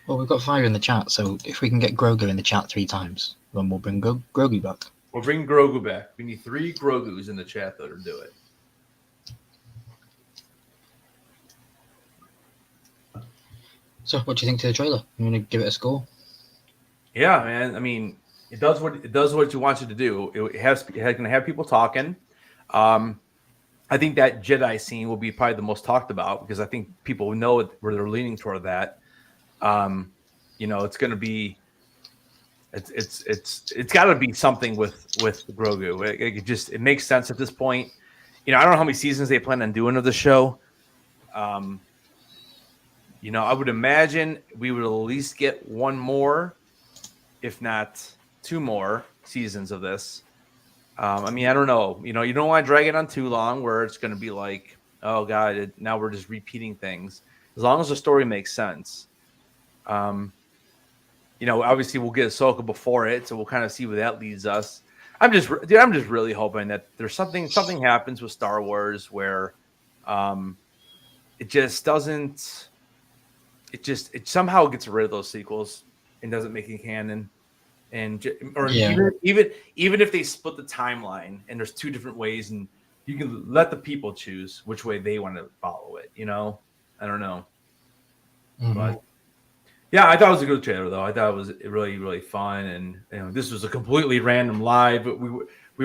[SPEAKER 3] Well, we've got 5 in the chat, so if we can get Grogu in the chat 3 times, then we'll bring Grogu back.
[SPEAKER 2] We'll bring Grogu back. We need 3 Grogus in the chat though to do it.
[SPEAKER 3] So, what do you think to the trailer? You want to give it a score?
[SPEAKER 2] Yeah, man. I mean, it does what it wants you to do. It's going to have people talking. I think that Jedi scene will be probably the most talked about because I think people know where they're leaning toward that. It's going to be, it's got to be something with Grogu. It makes sense at this point. I don't know how many seasons they plan on doing of the show. I would imagine we would at least get 1 more, if not 2 more seasons of this. I don't know. You don't want to drag it on too long where it's going to be like, oh, God, now we're just repeating things. As long as the story makes sense. Obviously we'll get Ahsoka before it, so we'll kind of see where that leads us. I'm just really hoping that there's something happens with Star Wars where it just doesn't. It somehow gets rid of those sequels and doesn't make it canon. Even if they split the timeline and there's 2 different ways and you can let the people choose which way they want to follow it, I don't know.
[SPEAKER 3] Mm-hmm.
[SPEAKER 2] But yeah, I thought it was a good trailer though. I thought it was really, really fun. And this was a completely random live, but we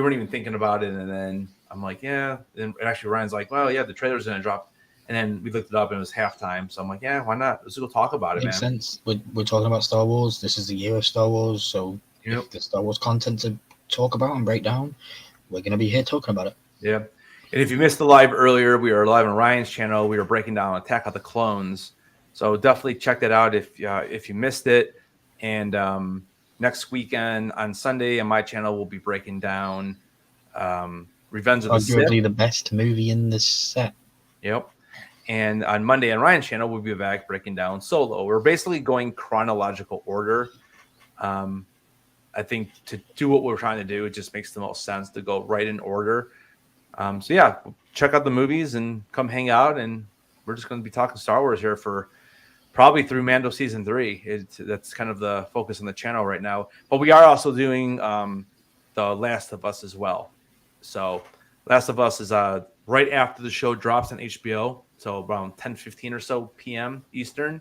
[SPEAKER 2] weren't even thinking about it. And then I'm like, yeah. And actually Ryan's like, well, yeah, the trailer's going to drop. And then we looked it up and it was halftime. So I'm like, yeah, why not? Let's go talk about it,
[SPEAKER 3] Makes
[SPEAKER 2] man.
[SPEAKER 3] sense. We're talking about Star Wars. This is the year of Star Wars. So if the Star Wars content to talk about and break down, we're going to be here talking about it. Yeah.
[SPEAKER 2] And if you missed the live earlier, we were live on Ryan's channel. We were breaking down Attack of the Clones. So definitely check that out if you missed it. And next weekend on Sunday on my channel, we'll be breaking down Revenge of the Sith.
[SPEAKER 3] Arguably the best movie in this set.
[SPEAKER 2] Yep. And on Monday on Ryan's channel, we'll be back breaking down Solo. We're basically going chronological order. I think to do what we're trying to do, it just makes the most sense to go right in order. So yeah, check out the movies and come hang out. And we're just going to be talking Star Wars here for probably through Mando season 3. That's kind of the focus on the channel right now. But we are also doing The Last of Us as well. So Last of Us is right after the show drops on HBO. So around 10:15 or so p.m. Eastern,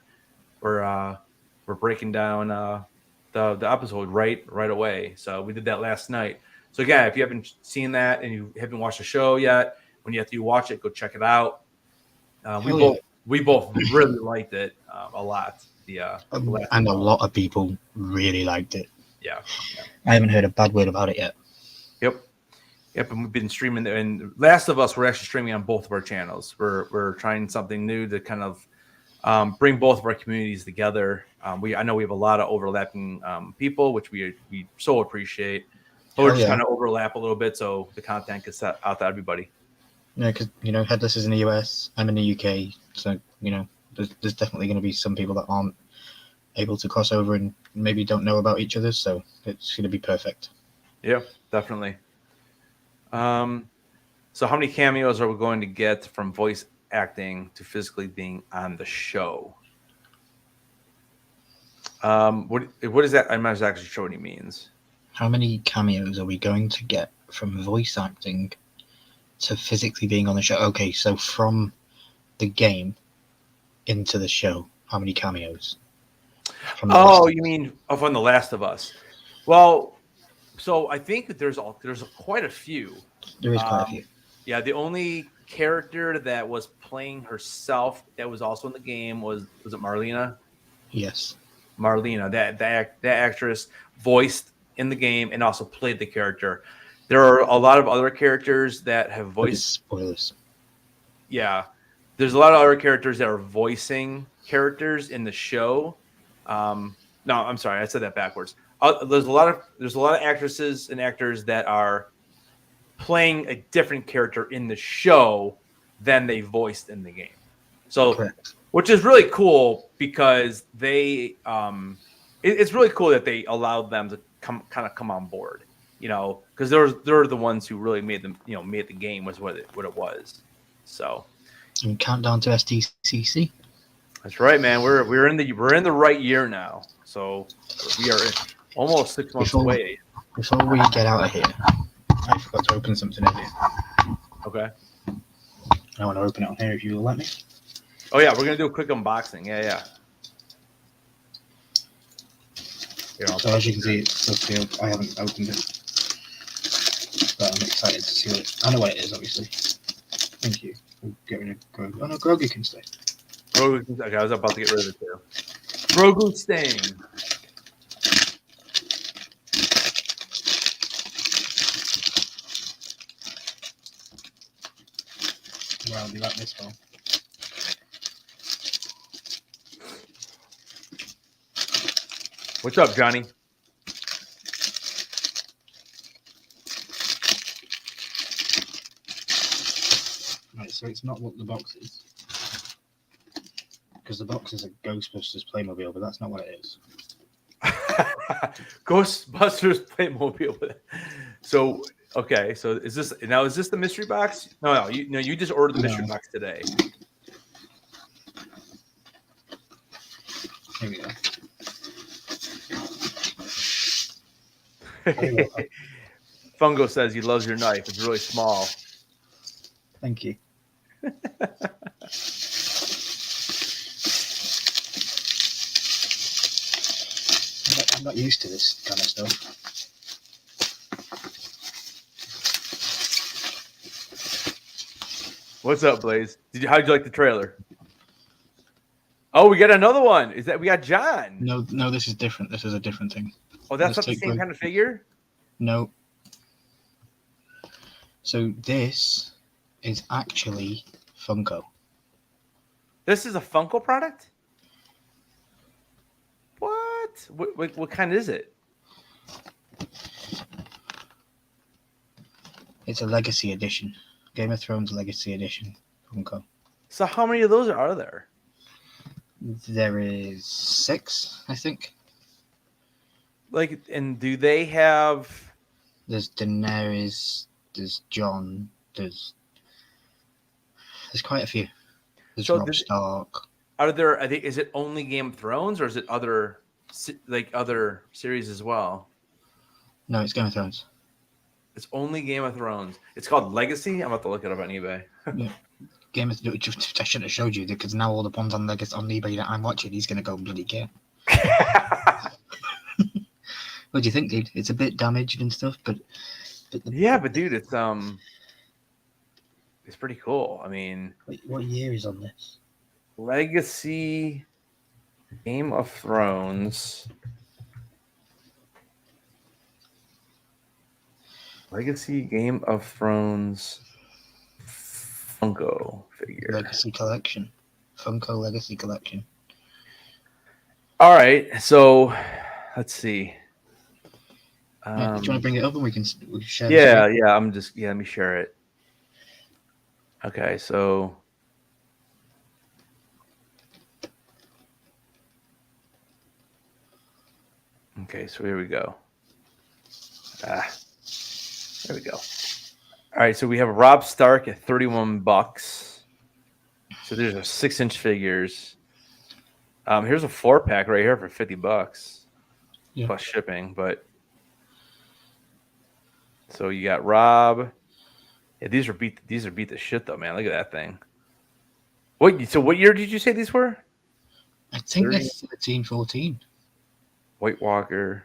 [SPEAKER 2] we're breaking down the episode right away. So we did that last night. So again, if you haven't seen that and you haven't watched the show yet, when you watch it, go check it out. We both really liked it a lot.
[SPEAKER 3] And a lot of people really liked it.
[SPEAKER 2] Yeah.
[SPEAKER 3] I haven't heard a bad word about it yet.
[SPEAKER 2] Yep, and we've been streaming. And Last of Us, we're actually streaming on both of our channels. We're trying something new to kind of bring both of our communities together. I know we have a lot of overlapping people, which we so appreciate. But we're just trying to overlap a little bit so the content gets out to everybody.
[SPEAKER 3] Yeah, because Headless is in the US, I'm in the UK, so there's definitely going to be some people that aren't able to cross over and maybe don't know about each other. So it's going to be perfect.
[SPEAKER 2] Yeah, definitely. So how many cameos are we going to get from voice acting to physically being on the show? What is that? I'm not actually sure what he means.
[SPEAKER 3] How many cameos are we going to get from voice acting to physically being on the show? Okay, so from the game into the show, how many cameos? from The Last of
[SPEAKER 2] you
[SPEAKER 3] Us.
[SPEAKER 2] mean from The Last of Us? Well, so I think that there's quite a few.
[SPEAKER 3] There is quite a few.
[SPEAKER 2] Yeah, the only character that was playing herself that was also in the game was it Marlena?
[SPEAKER 3] Yes.
[SPEAKER 2] Marlena, that actress voiced in the game and also played the character. There are a lot of other characters that have
[SPEAKER 3] But it's
[SPEAKER 2] voiced.
[SPEAKER 3] spoilers.
[SPEAKER 2] Yeah, there's a lot of other characters that are voicing characters in the show. No, I'm sorry, I said that backwards. There's a lot of actresses and actors that are playing a different character in the show than they voiced in the game. So,
[SPEAKER 3] Correct.
[SPEAKER 2] which is really cool because they, it's really cool that they allowed them to come on board. Because they're the ones who really made them, made the game was what it was. So,
[SPEAKER 3] And countdown to STCC.
[SPEAKER 2] that's right, man. We're in the right year now. So we are almost 6 months away.
[SPEAKER 3] Before we get out of here, I forgot to open something earlier.
[SPEAKER 2] Okay.
[SPEAKER 3] I want to open it on here if you will let me.
[SPEAKER 2] Oh yeah, we're gonna do a quick unboxing. Yeah. Here,
[SPEAKER 3] So as you can see, it's still sealed. I haven't opened it, but I'm excited to see what it. I know what it is, obviously. Thank you. We'll get rid of Grogu. Oh no, Grogu can stay.
[SPEAKER 2] Grogu, okay, I was about to get rid of it too. Grogu staying.
[SPEAKER 3] Well, you like this one?
[SPEAKER 2] What's up, Johnny?
[SPEAKER 3] Right, so it's not what the box is. Because the box is a Ghostbusters Playmobil, but that's not what it is.
[SPEAKER 2] Ghostbusters Playmobil. So okay, so is this the mystery box? No, you just ordered the mystery box today.
[SPEAKER 3] Here we go.
[SPEAKER 2] Fungo says he loves your knife. It's really small.
[SPEAKER 3] Thank you. I'm not used to this kind of stuff.
[SPEAKER 2] What's up, Blaze? How'd you like the trailer? Oh, we got another one. We got John?
[SPEAKER 3] No, this is different. This is a different thing.
[SPEAKER 2] Oh, that's not the same kind of figure?
[SPEAKER 3] No. So this is actually Funko.
[SPEAKER 2] This is a Funko product? What? What kind is it?
[SPEAKER 3] It's a Legacy Edition. Game of Thrones Legacy Edition Funko.
[SPEAKER 2] So how many of those are there?
[SPEAKER 3] There is 6, I think.
[SPEAKER 2] And do they have...
[SPEAKER 3] There's Daenerys, there's Jon, there's quite a few. There's Robb Stark.
[SPEAKER 2] Is it only Game of Thrones or is it other series as well?
[SPEAKER 3] No, it's Game of Thrones.
[SPEAKER 2] It's only Game of Thrones. It's called Legacy. I'm about to look it up on eBay.
[SPEAKER 3] Yeah. I shouldn't have showed you because now all the ones on Legacy on eBay that I'm watching, he's gonna go bloody care. What do you think, dude? It's a bit damaged and stuff, but
[SPEAKER 2] dude, it's pretty cool. I mean,
[SPEAKER 3] what year is on this?
[SPEAKER 2] Legacy Game of Thrones. Legacy Game of Thrones Funko figure.
[SPEAKER 3] Legacy Collection. Funko Legacy Collection.
[SPEAKER 2] All right, so let's see.
[SPEAKER 3] Do you want to bring it up and we can share?
[SPEAKER 2] Yeah. Let me share it. Okay, so here we go. There we go. All right, so we have Robb Stark at $31. So there's a 6-inch figures. Here's a 4-pack right here for $50 plus shipping. But so you got Robb. Yeah, these are beat the shit though, man. Look at that thing. So what year did you say these were?
[SPEAKER 3] I think they're 13, 14.
[SPEAKER 2] White Walker.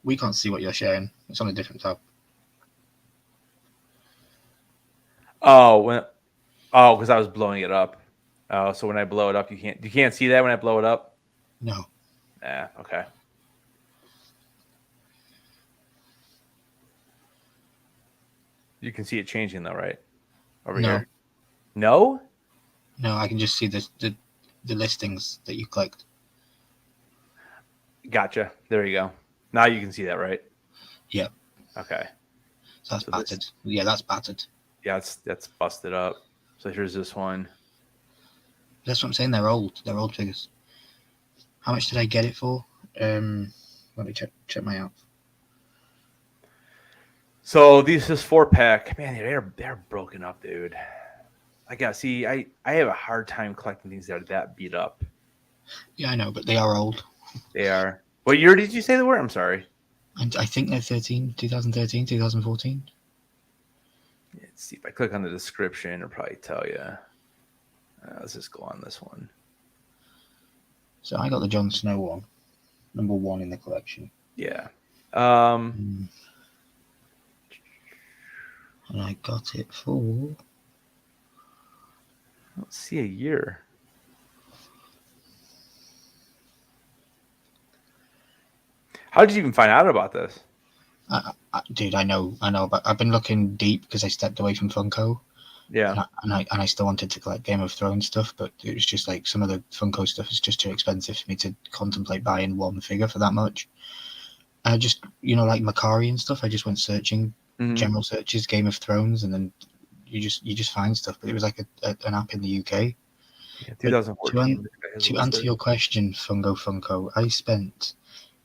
[SPEAKER 3] We can't see what you're sharing. It's on a different tab.
[SPEAKER 2] Oh, because I was blowing it up. Oh, so when I blow it up, you can't see that when I blow it up?
[SPEAKER 3] No.
[SPEAKER 2] Yeah, okay. You can see it changing though, right? Over here. No?
[SPEAKER 3] No, I can just see the listings that you clicked.
[SPEAKER 2] Gotcha. There you go. Now you can see that, right?
[SPEAKER 3] Yeah.
[SPEAKER 2] Okay.
[SPEAKER 3] So that's battered. Yeah, that's battered.
[SPEAKER 2] Yeah, that's busted up. So here's this one.
[SPEAKER 3] That's what I'm saying. They're old. They're old figures. How much did I get it for? Let me check my app.
[SPEAKER 2] So this 4-pack. Man, they're broken up, dude. I have a hard time collecting things that are that beat up.
[SPEAKER 3] Yeah, I know, but they are old.
[SPEAKER 2] They are. What year did you say they were? I'm sorry.
[SPEAKER 3] And I think they're 2013, 2014.
[SPEAKER 2] Let's see if I click on the description, it'll probably tell you. Let's just go on this one.
[SPEAKER 3] So I got the Jon Snow one, number 1 in the collection.
[SPEAKER 2] Yeah.
[SPEAKER 3] And I got it for...
[SPEAKER 2] I don't see a year. How did you even find out about this?
[SPEAKER 3] Dude, I know about. I've been looking deep because I stepped away from Funko.
[SPEAKER 2] Yeah.
[SPEAKER 3] And I still wanted to collect Game of Thrones stuff, but it was just like some of the Funko stuff is just too expensive for me to contemplate buying one figure for that much. I just, like Macari and stuff. I just went searching, general searches, Game of Thrones, and then you just find stuff. But it was like an app in the UK.
[SPEAKER 2] Yeah, 2014.
[SPEAKER 3] To answer your question, Funko, I spent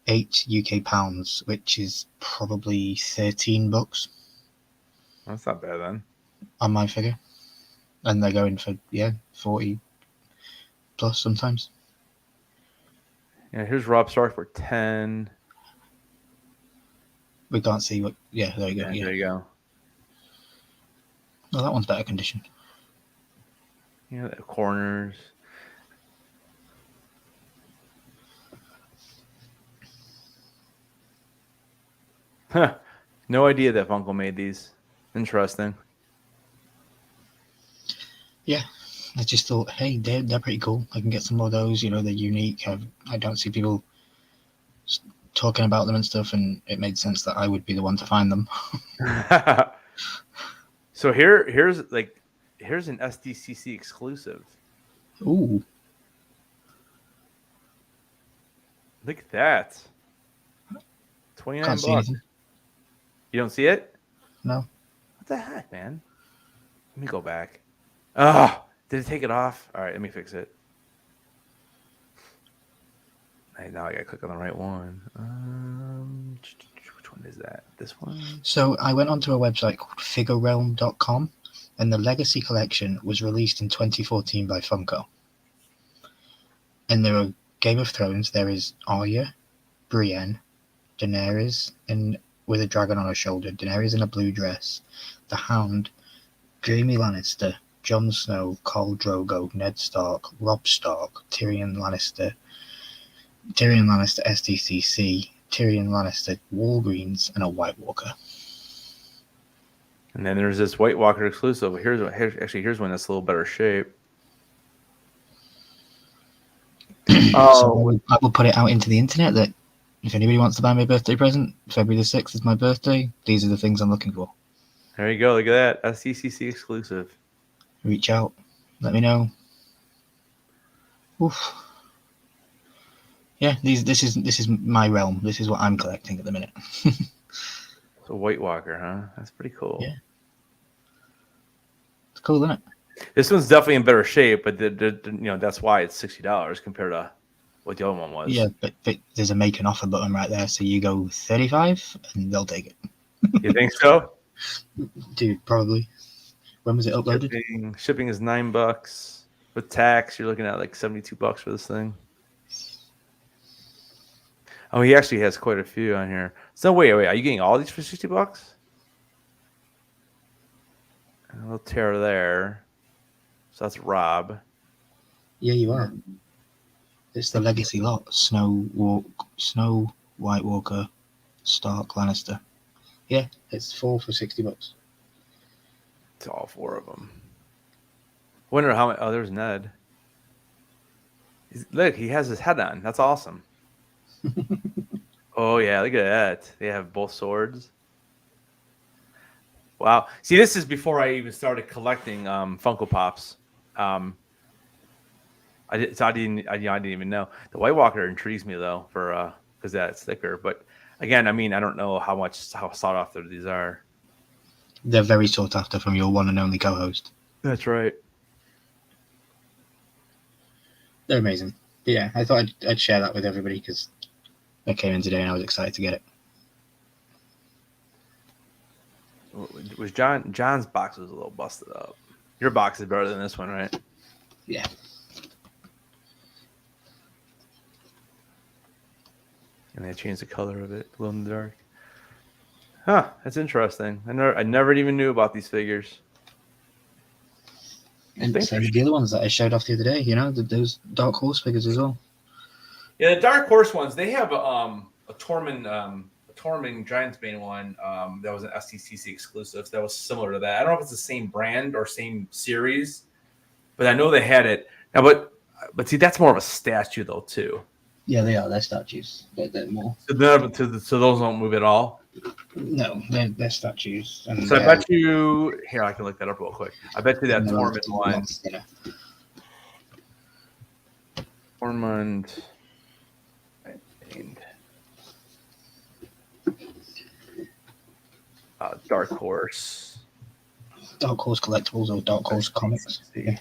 [SPEAKER 3] £8 UK, which is probably $13
[SPEAKER 2] That's not bad then.
[SPEAKER 3] on my figure, and they're going for 40 plus sometimes.
[SPEAKER 2] Yeah, here's Rob Stark for 10.
[SPEAKER 3] We can't see what. Yeah, there you go.
[SPEAKER 2] There you go.
[SPEAKER 3] Oh, that one's better condition.
[SPEAKER 2] Yeah, the corners. Huh. No idea that Funko made these. Interesting.
[SPEAKER 3] Yeah, I just thought, hey, they're pretty cool. I can get some more of those. They're unique. I don't see people talking about them and stuff, and it made sense that I would be the one to find them.
[SPEAKER 2] So here's an SDCC exclusive.
[SPEAKER 3] Ooh,
[SPEAKER 2] Look at that. $29.
[SPEAKER 3] can't see anything.
[SPEAKER 2] You don't see it?
[SPEAKER 3] No.
[SPEAKER 2] What the heck, man? Let me go back. Oh, did it take it off? All right, let me fix it. Hey, now I gotta click on the right one. Which one is that? This one?
[SPEAKER 3] So I went onto a website called FigureRealm.com, and the Legacy Collection was released in 2014 by Funko. And there are Game of Thrones. There is Arya, Brienne, Daenerys, and with a dragon on her shoulder. Daenerys in a blue dress. The Hound, Jaime Lannister, Jon Snow, Khal Drogo, Ned Stark, Robb Stark, Tyrion Lannister SDCC, Tyrion Lannister Walgreens, and a White Walker.
[SPEAKER 2] And then there's this White Walker exclusive. Here's one that's a little better shape.
[SPEAKER 3] So I will put it out into the internet that if anybody wants to buy me a birthday present, February the 6th is my birthday. These are the things I'm looking for.
[SPEAKER 2] There you go. Look at that. SDCC exclusive.
[SPEAKER 3] Reach out. Let me know. Oof. Yeah, this is my realm. This is what I'm collecting at the minute.
[SPEAKER 2] So White Walker, huh? That's pretty cool.
[SPEAKER 3] Yeah. It's cool, isn't it?
[SPEAKER 2] This one's definitely in better shape, but that's why it's $60 compared to what the other one was.
[SPEAKER 3] Yeah, but there's a make an offer button right there, so you go 35 and they'll take it.
[SPEAKER 2] You think so?
[SPEAKER 3] Dude, probably. When was it uploaded?
[SPEAKER 2] Shipping is $9. With tax, you're looking at like $72 for this thing. Oh, he actually has quite a few on here. So wait, are you getting all these for $60? A little tear there. So that's Rob.
[SPEAKER 3] Yeah, you are. It's the Legacy lot. Snow, White Walker, Stark, Lannister. Yeah, it's 4 for $60.
[SPEAKER 2] It's all 4 of them. Wonder how many. Oh, there's Ned. Look, he has his head on. That's awesome. Oh yeah, look at that. They have both swords. Wow. See, this is before I even started collecting Funko Pops. I didn't even know. The White Walker intrigues me though, for because that's thicker. But again, I mean, I don't know how sought after these are.
[SPEAKER 3] They're very sought after from your one and only co-host.
[SPEAKER 2] That's right.
[SPEAKER 3] They're amazing. But yeah, I thought I'd share that with everybody because I came in today and I was excited to get it.
[SPEAKER 2] Was John's box was a little busted up. Your box is better than this one, right?
[SPEAKER 3] Yeah.
[SPEAKER 2] And they changed the color of it, glow in the dark. Huh, that's interesting. I never even knew about these figures.
[SPEAKER 3] And same with the other ones that I showed off the other day, those Dark Horse figures as well.
[SPEAKER 2] Yeah, the Dark Horse ones, they have a Tormund Giantsbane one that was an STCC exclusive. So that was similar to that. I don't know if it's the same brand or same series, but I know they had it. Now, but see, that's more of a statue though too.
[SPEAKER 3] Yeah, they are. They're statues. They're more.
[SPEAKER 2] So those don't move at all.
[SPEAKER 3] No, they're statues. And
[SPEAKER 2] so I bet you here. I can look that up real quick. I bet you that Tormund one. Tormund. Dark Horse.
[SPEAKER 3] Dark Horse Collectibles or Dark Horse Comics. Yeah.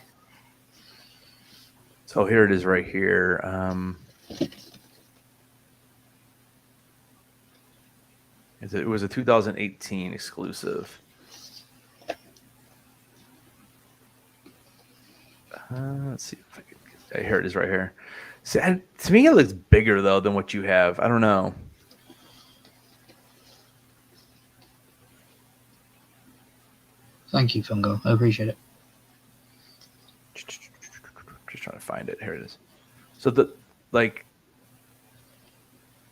[SPEAKER 2] So here it is right here. It was a 2018 exclusive. Let's see if I can get, here it is right here. See, to me, it looks bigger though than what you have. I don't know.
[SPEAKER 3] Thank you, Fungo. I appreciate it.
[SPEAKER 2] Just trying to find it. Here it is. So I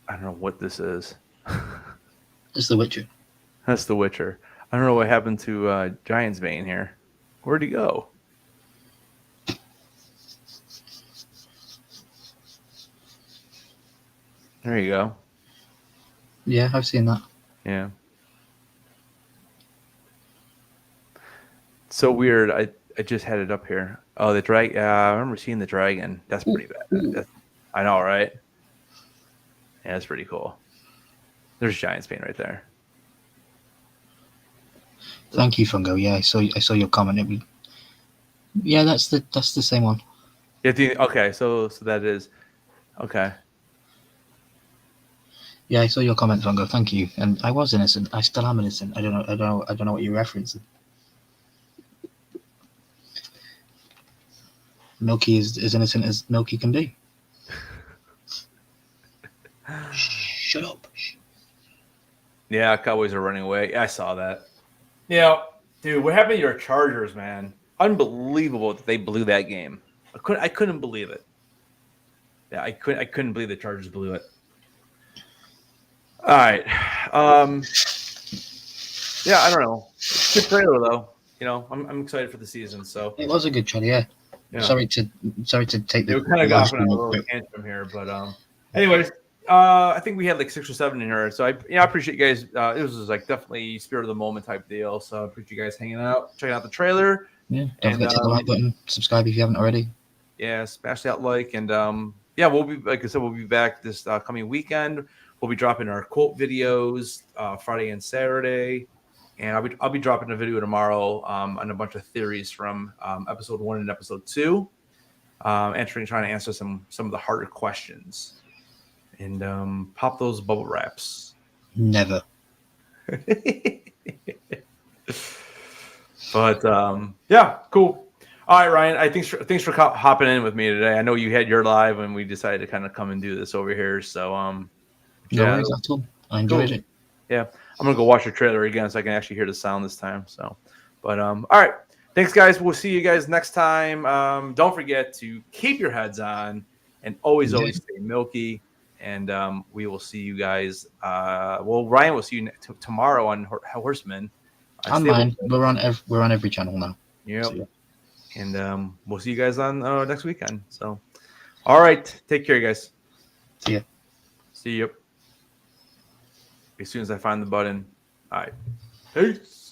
[SPEAKER 2] don't know what this is.
[SPEAKER 3] It's The Witcher.
[SPEAKER 2] That's The Witcher. I don't know what happened to Giantsbane here. Where'd he go? There you go.
[SPEAKER 3] Yeah, I've seen that.
[SPEAKER 2] Yeah. So weird. I just had it up here. Oh, the dragon. I remember seeing the dragon. That's pretty bad. I know, right? Yeah, that's pretty cool. There's Giantsbane right there.
[SPEAKER 3] Thank you, Fungo. Yeah, I saw your comment. Yeah, that's the same one.
[SPEAKER 2] Yeah. Okay. So that is okay.
[SPEAKER 3] Yeah, I saw your comment, Fungo. Thank you. And I was innocent. I still am innocent. I don't know what you're referencing. Milky is as innocent as Milky can be. Shut up.
[SPEAKER 2] Yeah, Cowboys are running away. Yeah, I saw that. Yeah, dude, what happened to your Chargers, man? Unbelievable that they blew that game. I couldn't believe it. Yeah, I couldn't believe the Chargers blew it. All right. Yeah, I don't know. Good trailer though. I'm excited for the season. So
[SPEAKER 3] it was a good trailer, yeah. Yeah. Sorry to take the.
[SPEAKER 2] We kind of got off on a little tantrum here, but anyways, I think we had like 6 or 7 in here, so I appreciate you guys. It was like definitely spirit of the moment type deal. So I appreciate you guys hanging out, checking out the trailer.
[SPEAKER 3] Yeah, don't forget to hit the like button, subscribe if you haven't already.
[SPEAKER 2] Yeah, smash that like, and we'll be we'll be back this coming weekend. We'll be dropping our quote videos Friday and Saturday. And I'll be dropping a video tomorrow on a bunch of theories from episode 1 and episode 2, trying to answer some of the harder questions, and pop those bubble wraps.
[SPEAKER 3] Never.
[SPEAKER 2] But yeah, cool. All right, Ryan. Thanks for hopping in with me today. I know you had your live, and we decided to kind of come and do this over here. So
[SPEAKER 3] no worries at all. I enjoyed it.
[SPEAKER 2] Yeah. I'm gonna go watch the trailer again so I can actually hear the sound this time. So, but all right, thanks guys. We'll see you guys next time. Don't forget to keep your heads on and always stay milky. And we will see you guys. Well, Ryan will see you tomorrow on Horseman.
[SPEAKER 3] And mine. We're on every channel now.
[SPEAKER 2] Yep.
[SPEAKER 3] So, yeah.
[SPEAKER 2] And we'll see you guys on next weekend. So, all right. Take care, guys.
[SPEAKER 3] See ya.
[SPEAKER 2] See you. As soon as I find the button. All right. Peace.